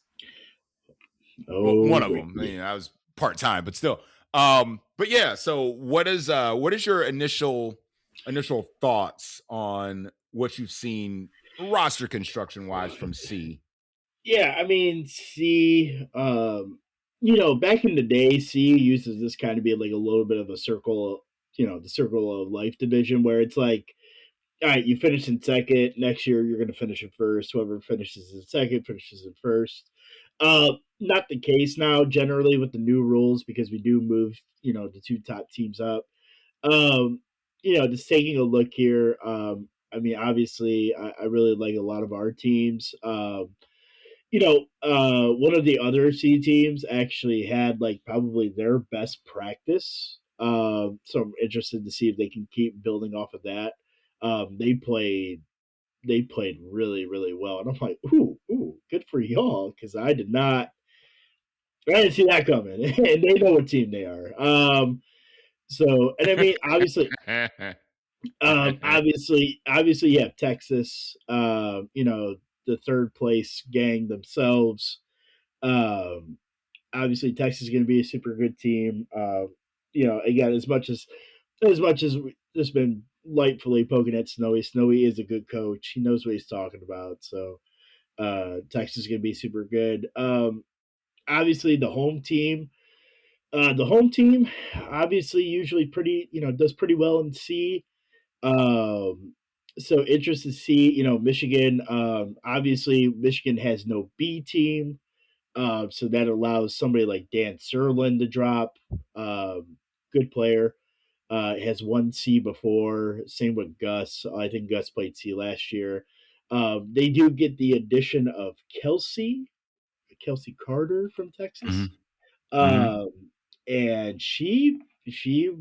Oh, well, one of them. I mean, I was part-time, but still. But yeah, so what is your initial thoughts on what you've seen roster construction wise from C? Yeah, I mean, C, back in the day, C uses this kind of be like a little bit of a circle, the circle of life division where it's like, all right, you finish in second. Next year, you're going to finish in first. Whoever finishes in second finishes in first. Not the case now, generally, with the new rules, because we do move, the 2 top teams up. Just taking a look here. I mean, obviously, I really like a lot of our teams. One of the other C teams actually had like probably their best practice. So I'm interested to see if they can keep building off of that. They played really, really well. And I'm like, ooh, good for y'all, because I didn't see that coming. And they know what team they are. So, and I mean, obviously, you have Texas, the third place gang themselves. Obviously, Texas is going to be a super good team. Again, as much as there's been lightfully poking at Snowy. Snowy is a good coach. He knows what he's talking about. So Texas is going to be super good. Obviously, the home team. Obviously usually pretty, does pretty well in C. So interested to see, Michigan. Obviously, Michigan has no B team. So that allows somebody like Dan Serlin to drop. Good player. Has won C before. Same with Gus. I think Gus played C last year. They do get the addition of Kelsey Carter from Texas. Mm-hmm. And she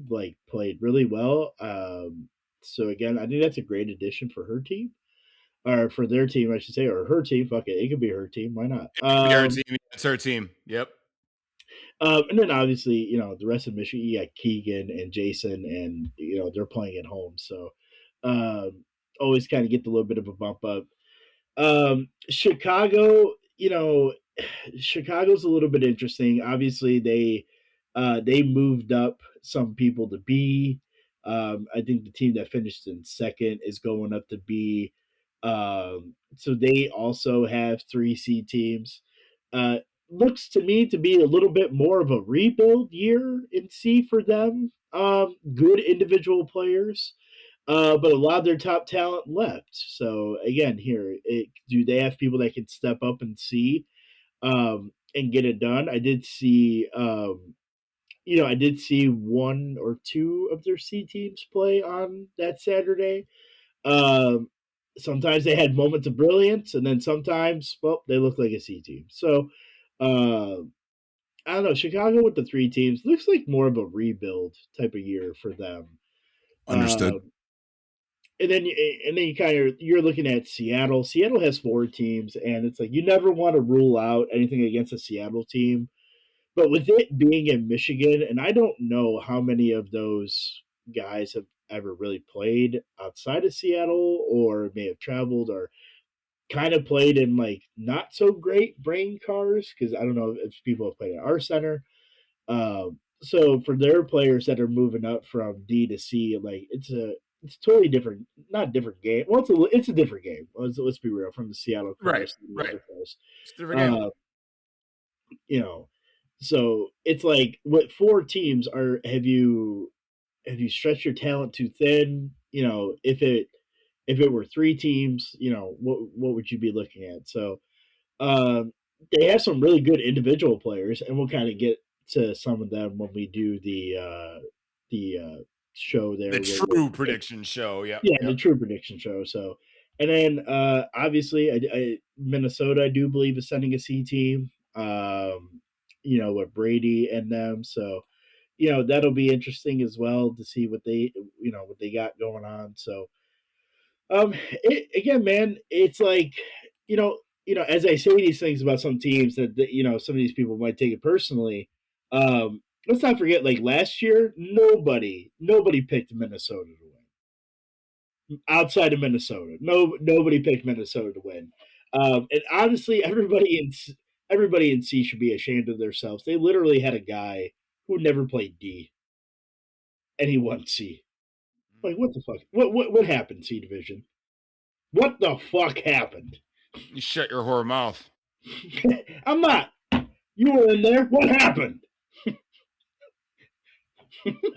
like played really well. So again, I think that's a great addition for her team. Or for their team, I should say, or her team. Fuck it. It could be her team. Why not? Her team. It's her team. Yep. And then obviously, the rest of Michigan, you got Keegan and Jason, and they're playing at home. So, always kind of get a little bit of a bump up. Chicago, Chicago's a little bit interesting. Obviously, they moved up some people to B. I think the team that finished in second is going up to B. So they also have 3C teams. Uh, Looks to me to be a little bit more of a rebuild year in C for them. Good individual players, but a lot of their top talent left. So again, do they have people that can step up and see and get it done? I did see one or two of their C teams play on that Saturday. Um, Sometimes they had moments of brilliance, and then sometimes, well, they look like a C team. So, uh, I don't know. Chicago with the three teams looks like more of a rebuild type of year for them. Understood. Uh, you're looking at Seattle. Seattle has four teams, and it's like you never want to rule out anything against a Seattle team. But with it being in Michigan, and I don't know how many of those guys have ever really played outside of Seattle or may have traveled or kind of played in like not so great brain cars because I don't know if people have played at our center. So for their players that are moving up from D to C, like it's totally different, not different game. Well, it's a different game. Let's be real from the Seattle Right. cars to the Right. other cars. It's a different game. Uh, you know, so it's like what four teams are? Have you stretched your talent too thin? If it were three teams, what would you be looking at? So um, they have some really good individual players, and we'll kind of get to some of them when we do the show there. The true prediction show. Yep. Yeah, the Yep. true prediction show. So, and then obviously, Minnesota, I do believe, is sending a C team. With Brady and them. So, that'll be interesting as well to see what they got going on. So, again, man, it's like you know, as I say these things about some teams that some of these people might take it personally. Let's not forget, like last year, nobody picked Minnesota to win outside of Minnesota. Nobody picked Minnesota to win. And honestly, everybody in C should be ashamed of themselves. They literally had a guy who never played D, and he won C. Like, what the fuck? What happened, C division? What the fuck happened? You shut your whore mouth. I'm not. You were in there. What happened?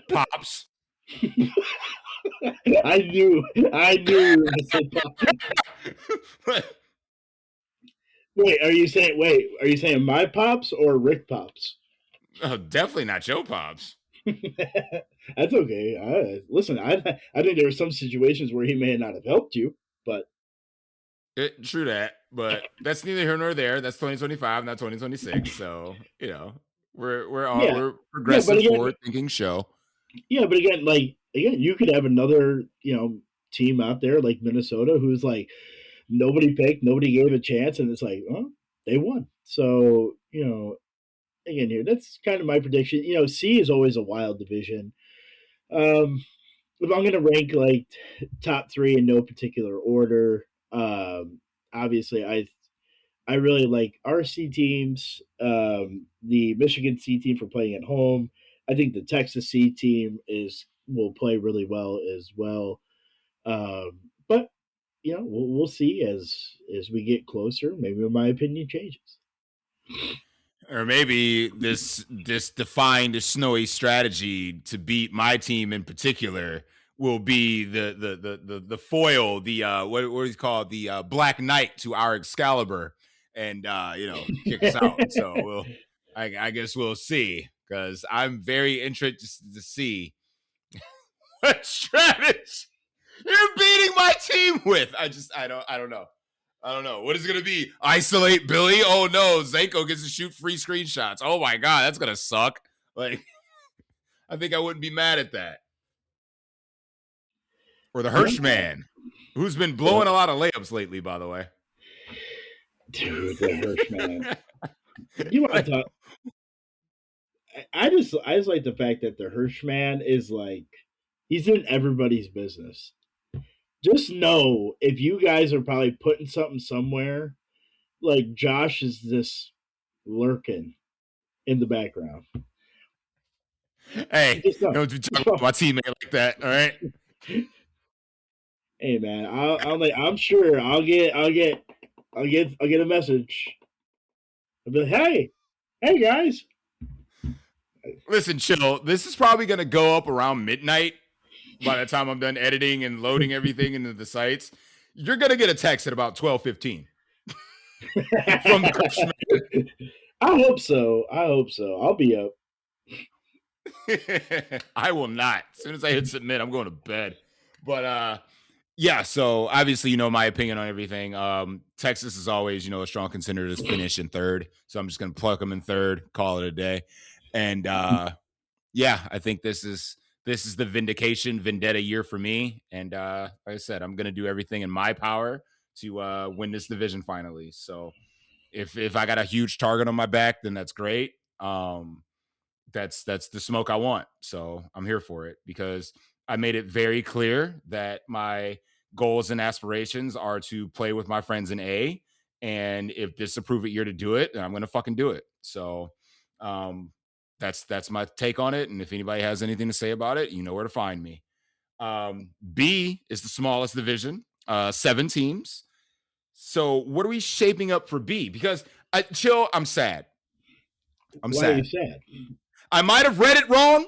Pops. I knew you were going to say Pops. Wait, are you saying my Pops or Rick Pops? Oh, definitely not your pops. That's okay. Listen, I think there were some situations where he may not have helped you, but True that, but that's neither here nor there. That's 2025, not 2026. So yeah, we're yeah. But progressive, again, forward thinking show. you could have another team out there like Minnesota who's like nobody picked, nobody gave a chance, and it's like, well, they won. So again, here that's kind of my prediction. C is always a wild division. Um, if I'm gonna rank like top three in no particular order, obviously I really like our C teams. The Michigan C team for playing at home. I think the Texas C team will play really well as well. But we'll see as we get closer. Maybe my opinion changes. Or maybe this defined snowy strategy to beat my team in particular will be the foil, the what is called the Black Knight to our Excalibur, and kick us out. So I guess we'll see, because I'm very interested to see what strategy you're beating my team with. I don't know. I don't know. What is it going to be? Isolate Billy? Oh, no. Zanko gets to shoot free screenshots. Oh, my God. That's going to suck. Like, I think I wouldn't be mad at that. Or the Hirschman, who's been blowing a lot of layups lately, by the way. Dude, the Hirschman. You want to talk? I just like the fact that the Hirschman is like he's in everybody's business. just know if you guys are probably putting something somewhere, like Josh is just lurking in the background. Hey, Just know. don't you talk about my teammate like that, all right? Hey man, I'm sure I'll get a message. I'll be like, hey guys. Listen, chill. This is probably going to go up around midnight by the time I'm done editing and loading everything into the sites. You're going to get a text at about 12:15 from the Crush I hope so. I'll be up. I will not. As soon as I hit submit, I'm going to bed. But yeah, so obviously, my opinion on everything. Texas is always, a strong contender to finish in third. So I'm just gonna pluck them in third, call it a day. And yeah, I think this is the vendetta year for me. And like I said, I'm gonna do everything in my power to win this division finally. So if I got a huge target on my back, then that's great. That's the smoke I want. So I'm here for it because I made it very clear that my goals and aspirations are to play with my friends in A. And if this is a prove it year to do it, then I'm gonna fucking do it. So that's my take on it. And if anybody has anything to say about it, you know where to find me. B is the smallest division, 7 teams. So what are we shaping up for B? Because I'm sad. Why are you sad? I might have read it wrong,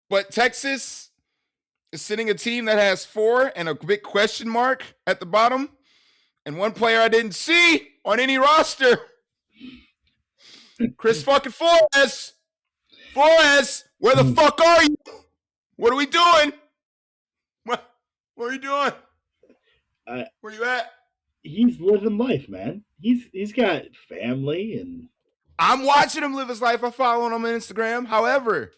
but Texas is sitting a team that has 4 and a big question mark at the bottom, and one player I didn't see on any roster. Chris fucking Flores. Flores, where the fuck are you? What are we doing? What are you doing? Where you at? He's living life, man. He's got family and I'm watching him live his life. I follow him on Instagram. However,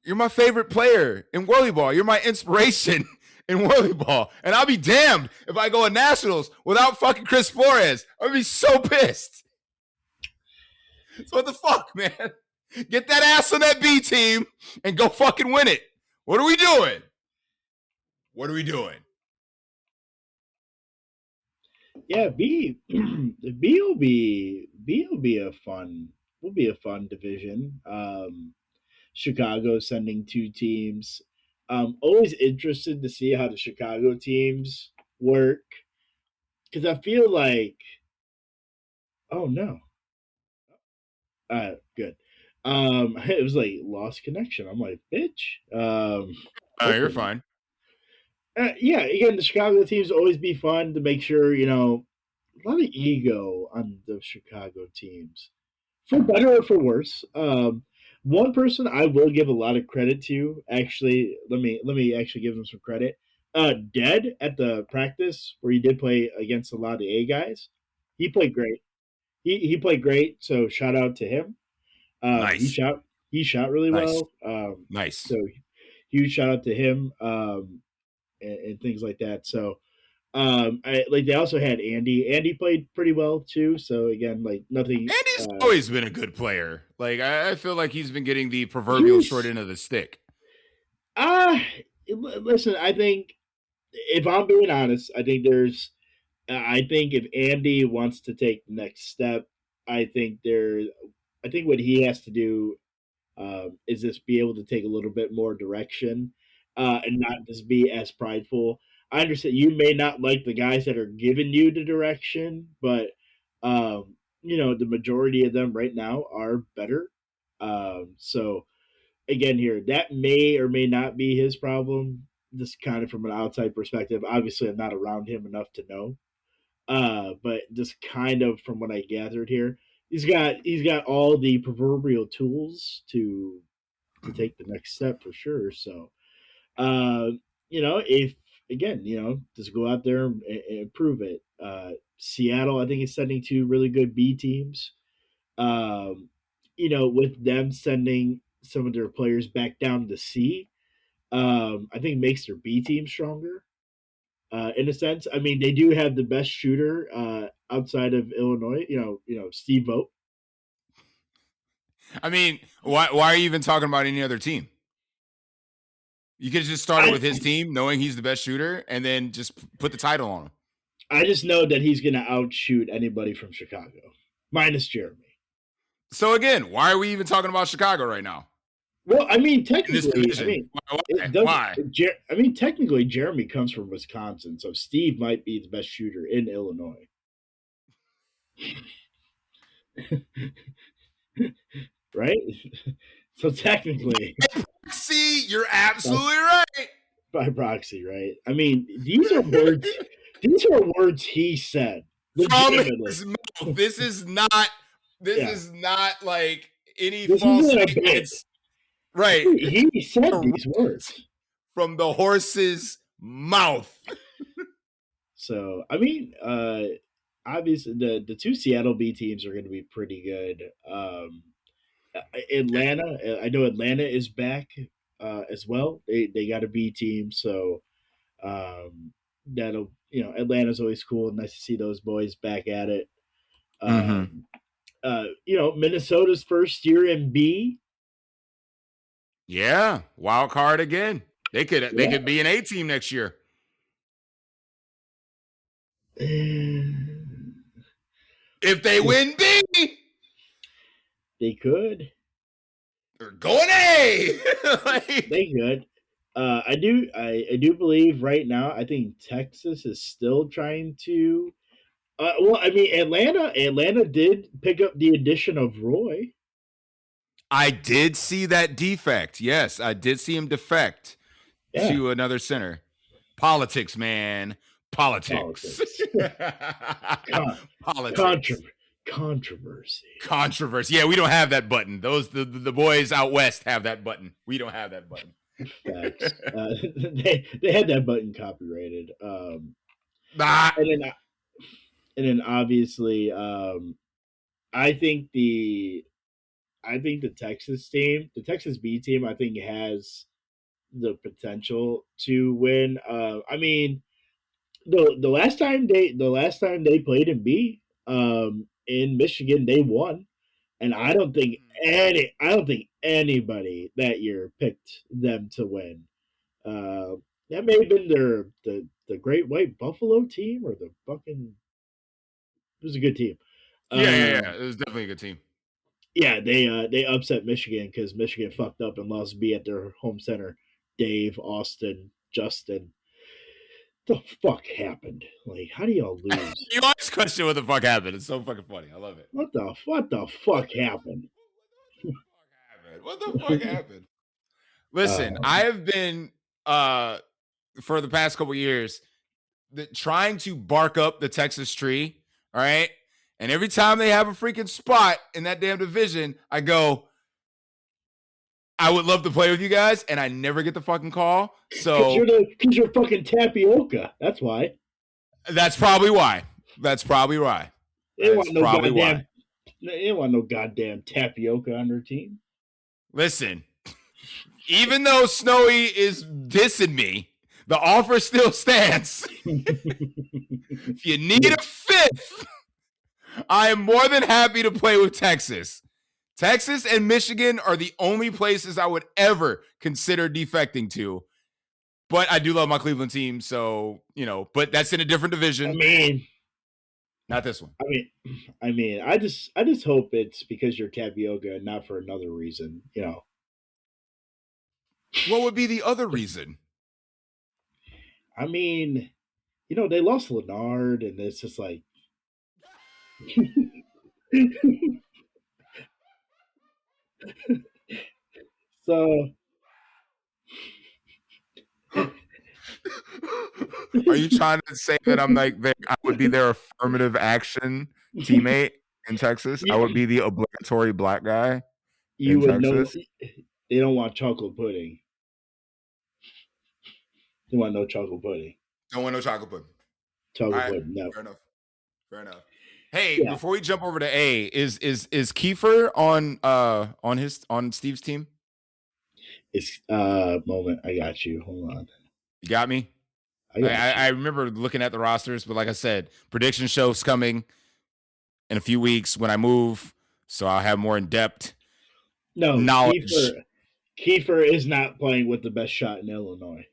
you're my favorite player in WhirlyBall. You're my inspiration in WhirlyBall. And I'll be damned if I go to Nationals without fucking Chris Flores. I'd be so pissed. So what the fuck, man? Get that ass on that B team and go fucking win it. What are we doing? What are we doing? yeah, B will be a fun division. Chicago sending 2 teams. Always interested to see how the Chicago teams work because I feel like, oh no, good. It was like lost connection. I'm like, bitch. You're fine. Yeah, again, the Chicago teams always be fun to make sure a lot of ego on the Chicago teams, for better or for worse. One person I will give a lot of credit to. Actually, let me actually give him some credit. Dead at the practice where he did play against a lot of the A guys. He played great. He played great. So shout out to him. Nice. He shot really Nice. well. Nice. So huge shout out to him and things like that. So they also had Andy. Andy played pretty well too. So again, like nothing. Andy's always been a good player. Like I feel like he's been getting the proverbial short end of the stick. Listen, I think if I'm being honest, I think if Andy wants to take the next step, I think I think what he has to do is just be able to take a little bit more direction and not just be as prideful. I understand you may not like the guys that are giving you the direction, but the majority of them right now are better. So again, here that may or may not be his problem. Just kind of from an outside perspective. Obviously, I'm not around him enough to know. But just kind of from what I gathered here, he's got all the proverbial tools to take the next step for sure. So, if again, just go out there and prove it. Seattle, I think, is sending 2 really good B teams. Um, with them sending some of their players back down to C, I think makes their B team stronger. In a sense, I mean, they do have the best shooter outside of Illinois. Steve Vogt. I mean, why are you even talking about any other team? You could just start with his team, knowing he's the best shooter, and then just put the title on him. I just know that he's going to outshoot anybody from Chicago, minus Jeremy. So again, why are we even talking about Chicago right now? Well, I mean, technically, why? Technically, Jeremy comes from Wisconsin, so Steve might be the best shooter in Illinois. Right? So technically, see, you're absolutely right. By proxy, right? I mean, these are words. These are words he said. From his mouth. This is not. This is not like any this false statements. Right. He said these words from the horse's mouth. So I mean, obviously the two Seattle B teams are going to be pretty good. Atlanta, I know Atlanta is back as well. They got a B team, so that'll Atlanta's always cool. Nice to see those boys back at it. Minnesota's first year in B. Yeah, wild card again. They could be an A team next year. If they win B, they could. They're going A. They could. I do believe right now. I think Texas is still trying to. Atlanta did pick up the addition of Roy. I did see that defect. Yes, I did see him defect to another center. Politics, man. Politics. Controversy. Yeah, we don't have that button. Those the boys out west have that button. We don't have that button. Facts. They had that button copyrighted. And then obviously, I think the Texas team, the Texas B team, I think has the potential to win. I mean, the last time they played in B, in Michigan, they won, and I don't think anybody that year picked them to win. That may have been the Great White Buffalo team or the fucking. It was a good team. Yeah. It was definitely a good team. Yeah, they upset Michigan because Michigan fucked up and lost B at their home center. Dave, Austin, Justin. The fuck happened? Like, how do y'all lose? You always question what the fuck happened. It's so fucking funny. I love it. What the fuck happened? What the fuck happened? Listen, I have been for the past couple years trying to bark up the Texas tree. All right. And every time they have a freaking spot in that damn division, I go, I would love to play with you guys, and I never get the fucking call. So because you're fucking tapioca. That's why. That's probably why. They didn't want no goddamn tapioca on their team. Listen, even though Snowy is dissing me, the offer still stands. If you need a fifth, I am more than happy to play with Texas. Texas and Michigan are the only places I would ever consider defecting to. But I do love my Cleveland team, so, but that's in a different division. I mean, not this one. I just hope it's because you're tapioca and not for another reason, What would be the other reason? I mean, they lost Leonard, and it's just like. So. Are you trying to say that I'm like I would be their affirmative action teammate in Texas? I would be the obligatory black guy. You would Texas? Know they don't want chocolate pudding. They want no chocolate pudding. Don't want no chocolate pudding. Chocolate pudding. No. Fair enough. Hey, before we jump over to A, is Kiefer on Steve's team? It's moment. I got you. Hold on. You got me? I remember looking at the rosters, but like I said, prediction show's coming in a few weeks when I move, so I'll have more in-depth knowledge. Kiefer is not playing with the best shot in Illinois.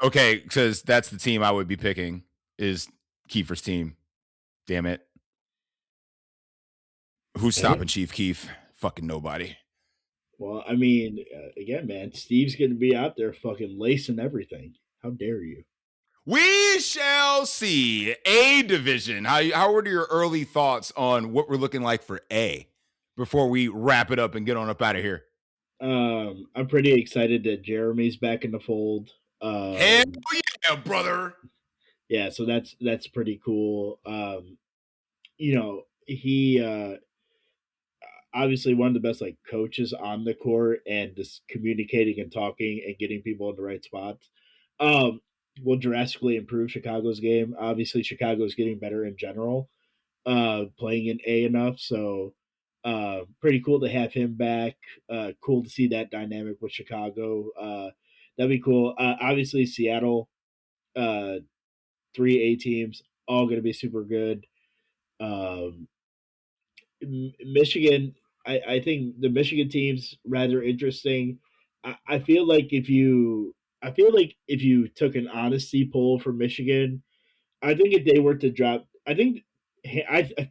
Okay, because that's the team I would be picking is Kiefer's team. Damn it. Who's stopping Chief Keef? Fucking nobody. Well, I mean, again, man, Steve's going to be out there fucking lacing everything. How dare you? We shall see. A division. How are your early thoughts on what we're looking like for A before we wrap it up and get on up out of here? I'm pretty excited that Jeremy's back in the fold. Hell yeah, brother. Yeah, so that's pretty cool. You know, he obviously one of the best like coaches on the court and just communicating and talking and getting people in the right spots. Will drastically improve Chicago's game. Obviously, Chicago's getting better in general, playing in A enough. So, pretty cool to have him back. Cool to see that dynamic with Chicago. That'd be cool. Obviously, Seattle, uh, 3A teams, all going to be super good. Um, Michigan, I think the Michigan team's rather interesting. I feel like if you took an honesty poll for Michigan, I think if they were to drop, I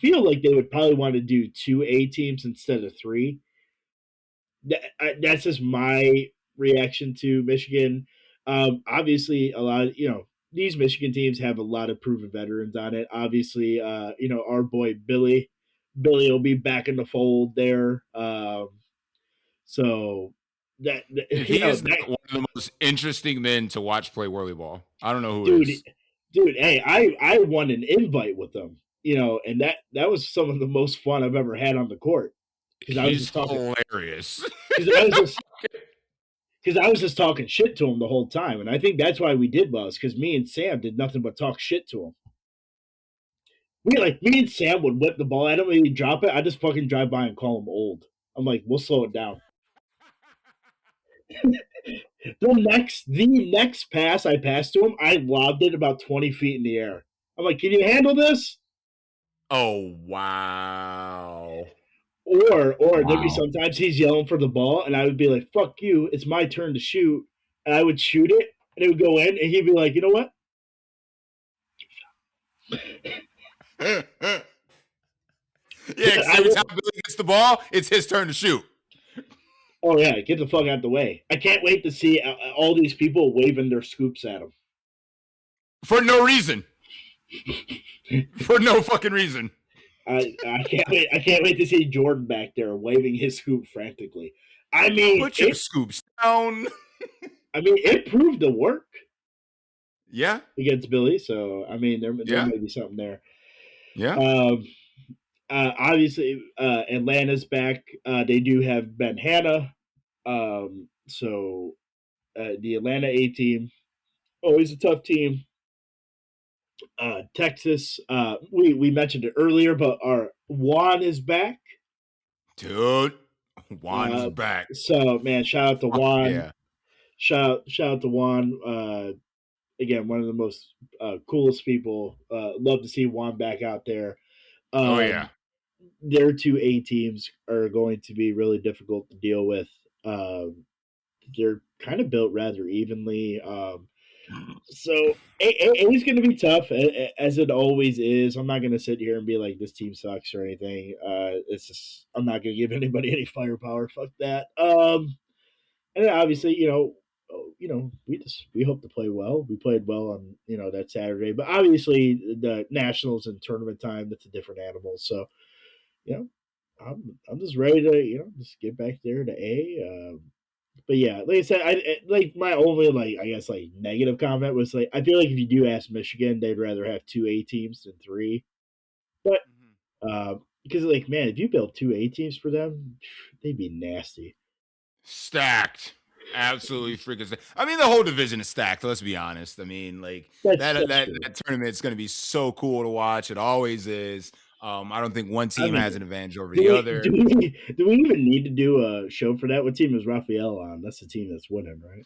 feel like they would probably want to do 2A teams instead of 3. That's just my reaction to Michigan. Obviously, a lot of, these Michigan teams have a lot of proven veterans on it. Obviously, our boy Billy will be back in the fold there. So that He is one of the most interesting men to watch play WhirlyBall. I don't know who dude, is. Dude, hey, I won an invite with them, and that was some of the most fun I've ever had on the court because I was just talking hilarious. Because I was just talking shit to him the whole time, and I think that's why we did well. Is because me and Sam did nothing but talk shit to him. Me and Sam would whip the ball at him and he'd drop it. I just fucking drive by and call him old. I'm like, we'll slow it down. The next pass I passed to him, I lobbed it about 20 feet in the air. I'm like, can you handle this? Oh wow. Or there'd be sometimes he's yelling for the ball, and I would be like, "Fuck you! It's my turn to shoot," and I would shoot it, and it would go in, and he'd be like, "You know what?" Yeah, because every time Billy gets the ball, it's his turn to shoot. Oh yeah, get the fuck out of the way! I can't wait to see all these people waving their scoops at him for no reason. For no fucking reason. I can't wait. I can't wait to see Jordan back there waving his scoop frantically. I mean, put your scoops down. I mean, it proved to work. Yeah, against Billy. So I mean, there may be something there. Yeah. Obviously, Atlanta's back. They do have Ben Hanna. So the Atlanta A team, always a tough team. Texas, we mentioned it earlier, but our Juan is back. Dude, Juan is back. So man, shout out to Juan. Yeah. Shout out to Juan. Again, one of the most coolest people. Love to see Juan back out there. Oh yeah. Their 2A teams are going to be really difficult to deal with. They're kind of built rather evenly. So it is going to be tough, as it always is. I'm not going to sit here and be like, this team sucks or anything. It's just, I'm not going to give anybody any firepower. Fuck that. And then obviously, we hope to play well. We played well on, that Saturday, but obviously the nationals and tournament time, that's a different animal. So, I'm just ready to, just get back there to A. But yeah, like I said, my only I guess negative comment was I feel like if you do ask Michigan, they'd rather have 2A teams than 3. But because man, if you build 2A teams for them, they'd be nasty. Stacked. Absolutely freaking stacked. I mean, the whole division is stacked. Let's be honest. I mean, that tournament is going to be so cool to watch. It always is. I don't think one team has an advantage over the other. Do we even need to do a show for that? What team is Raphael on? That's the team that's winning, right?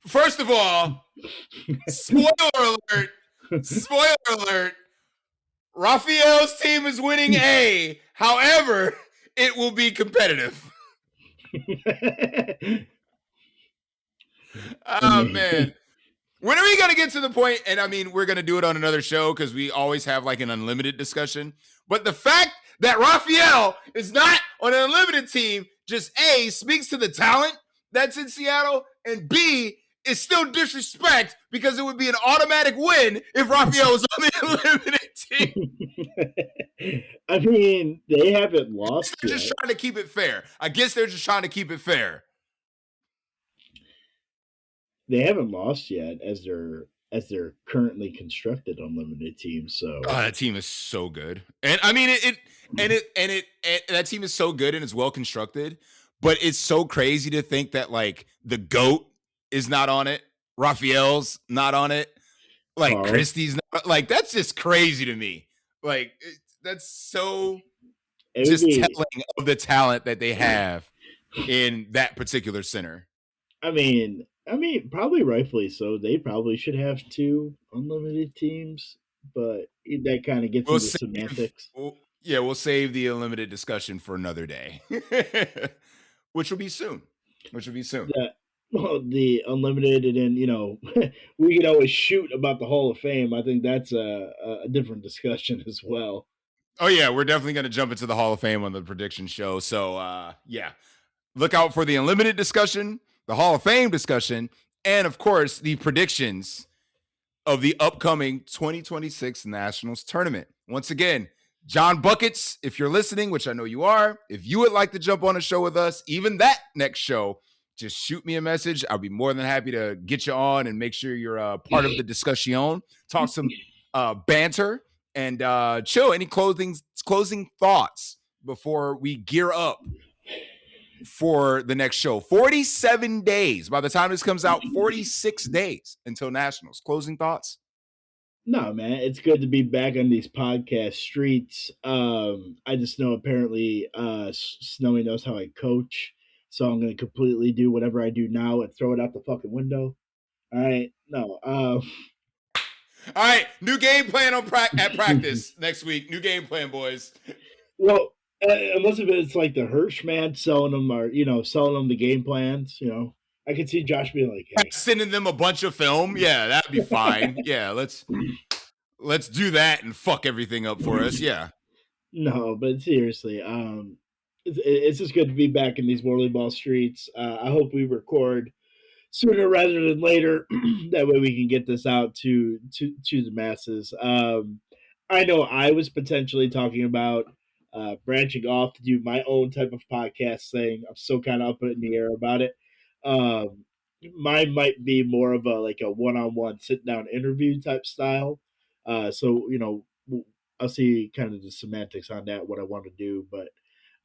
First of all, spoiler alert. Spoiler alert. Raphael's team is winning A. However, it will be competitive. I Oh man. mean, When are we gonna get to the point? And I mean, we're gonna do it on another show because we always have like an unlimited discussion. But the fact that Raphael is not on an unlimited team just A speaks to the talent that's in Seattle, and B is still disrespect because it would be an automatic win if Raphael was on the unlimited team. I mean, they haven't lost They're just yet. trying to keep it fair. I guess they're just trying to keep it fair. They haven't lost yet as they're currently constructed unlimited teams. So Oh, that team is so good, and I mean it that team is so good and it's well constructed. But it's so crazy to think that like the goat is not on it, Raphael's not on it, like Carl, Christie's not, like that's just crazy to me. Like that's so it would just be. telling of the talent that they have in that particular center. I mean, probably rightfully so. They probably should have two unlimited teams, but that kind of gets We'll into save, semantics. yeah, we'll save the unlimited discussion for another day, which will be soon. Which will be soon. That well, the unlimited, and then we could always shoot about the Hall of Fame. I think that's a different discussion as well. Oh yeah, we're definitely going to jump into the Hall of Fame on the prediction show. So yeah, look out for the unlimited discussion, the Hall of Fame discussion, and of course the predictions of the upcoming 2026 Nationals tournament. Once again, John Buckets, if you're listening, which I know you are, if you would like to jump on a show with us, even that next show, just shoot me a message. I'll be more than happy to get you on and make sure you're part of the discussion. Talk some banter and chill. Any closing thoughts before we gear up for the next show? 47 days. By the time this comes out, 46 days until Nationals. Closing thoughts? No, man, it's good to be back on these podcast streets. I just know apparently Snowy knows how I coach, so I'm going to completely do whatever I do now and throw it out the fucking window. All right, no. All right, new game plan at practice next week. New game plan, boys. Well, unless if it's like the Hirsch man selling them, or selling them the game plans. I could see Josh being like, "Hey, Sending them a bunch of film. Yeah, that'd be fine. Yeah, let's do that and fuck everything up for us. Yeah. no," but seriously, it's just good to be back in these WhirlyBall streets. I hope we record sooner rather than later. That way we can get this out to the masses. I know I was potentially talking about branching off to do my own type of podcast thing. I'm still kind of up in the air about it. Um, Mine might be more of a one-on-one sit down interview type style. So I'll see kind of the semantics on that, what I want to do, but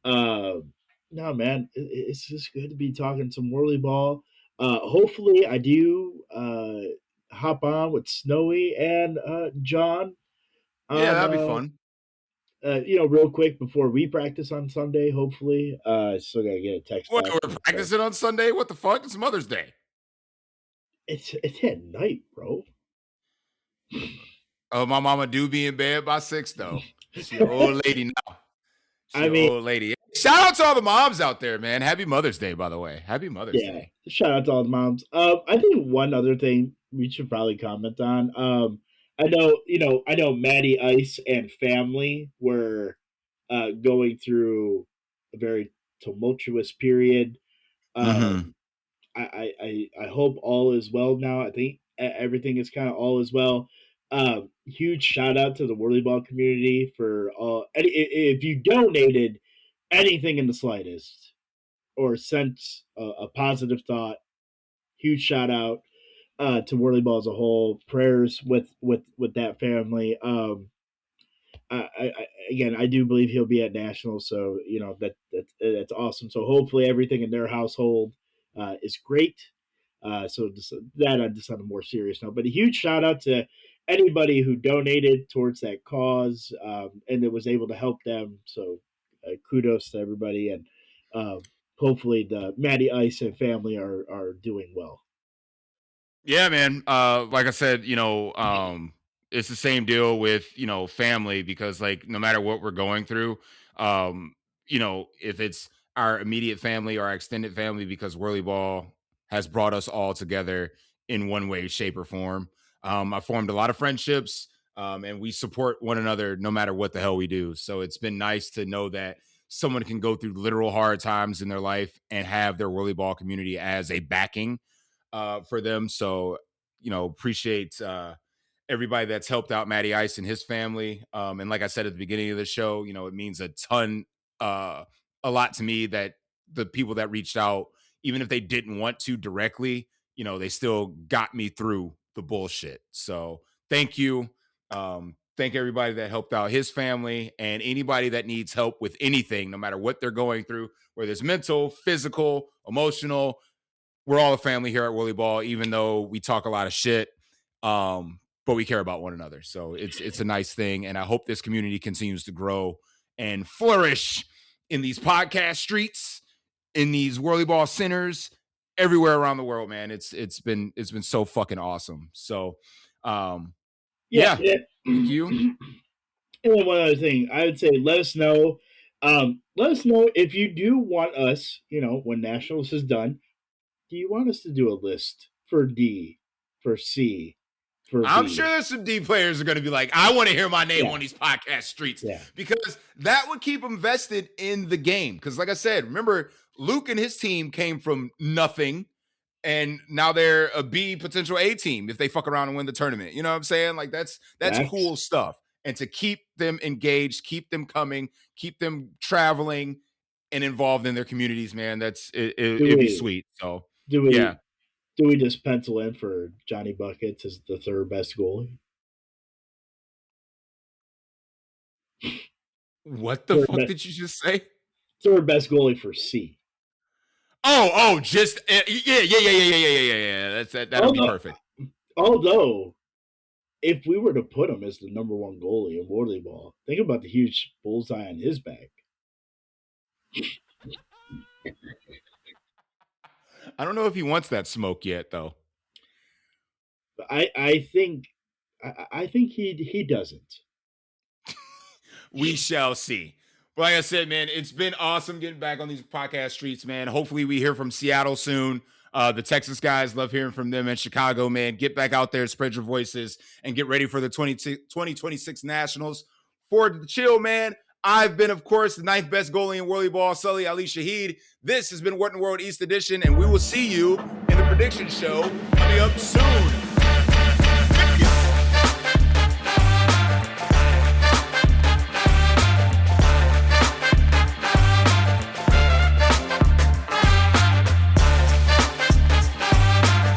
no, man, it's just good to be talking some whirly ball. Hopefully, I do hop on with Snowy and John Yeah, on that'd be fun. real quick before we practice on Sunday. Hopefully, still gotta get a text What, back. we're practicing on Sunday? What the fuck? It's Mother's Day. It's at night, bro. Oh, my mama do be in bed by 6 though. She an old lady now. She I an mean, old lady. Shout out to all the moms out there, man. Happy Mother's Day, by the way. Happy Mother's yeah. Day. Shout out to all the moms. I think one other thing we should probably comment on. I know Maddie Ice and family were going through a very tumultuous period. Mm-hmm. Um, I hope all is well now. I think everything is kind of all is well. Huge shout out to the WhirlyBall community for all. If you donated anything in the slightest or sent a positive thought, huge shout out to WhirlyBall as a whole. Prayers with that family. Again, I do believe he'll be at nationals, so that's awesome. So hopefully everything in their household is great. So that on just on a more serious note, but a huge shout out to anybody who donated towards that cause and it was able to help them. So kudos to everybody, and hopefully the Matty Ice and family are doing well. Yeah, man. Like I said, it's the same deal with, family because like no matter what we're going through, if it's our immediate family or our extended family, because Whirly Ball has brought us all together in one way, shape, or form. I formed a lot of friendships, and we support one another no matter what the hell we do. So it's been nice to know that someone can go through literal hard times in their life and have their WhirlyBall community as a backing for them. So, appreciate everybody that's helped out Matty Ice and his family. And like I said at the beginning of the show, it means a ton, a lot to me that the people that reached out, even if they didn't want to directly, they still got me through the bullshit. So thank you. Thank everybody that helped out his family and anybody that needs help with anything, no matter what they're going through, whether it's mental, physical, emotional. We're all a family here at WhirlyBall, even though we talk a lot of shit. But we care about one another. So it's a nice thing. And I hope this community continues to grow and flourish in these podcast streets, in these WhirlyBall centers, everywhere around the world, man. It's been so fucking awesome. So yeah. Thank you. And then one other thing, I would say let us know. Let us know if you do want us, when Nationals is done, do you want us to do a list for D, for C, I'm sure there's some D players are going to be like, I want to hear my name on these podcast streets because that would keep them vested in the game. Because like I said, remember, Luke and his team came from nothing and now they're a B potential A team if they fuck around and win the tournament. You know what I'm saying? Like that's cool stuff. And to keep them engaged, keep them coming, keep them traveling and involved in their communities, man, it'd be sweet. So do we just pencil in for Johnny Buckets as the third best goalie? What the fuck did you just say? Third best goalie for C. Just yeah. That'll be perfect. Although, if we were to put him as the number one goalie in WhirlyBall, think about the huge bullseye on his back. I don't know if he wants that smoke yet, though. I think he doesn't. We shall see. But like I said, man, it's been awesome getting back on these podcast streets, man. Hopefully we hear from Seattle soon. The Texas guys, love hearing from them. And Chicago, man, get back out there, spread your voices, and get ready for the 2026 Nationals. For the chill, man. I've been, of course, the 9th best goalie in WhirlyBall, Sully Ali Shahid. This has been What in the World East Edition, and we will see you in the prediction show coming up soon.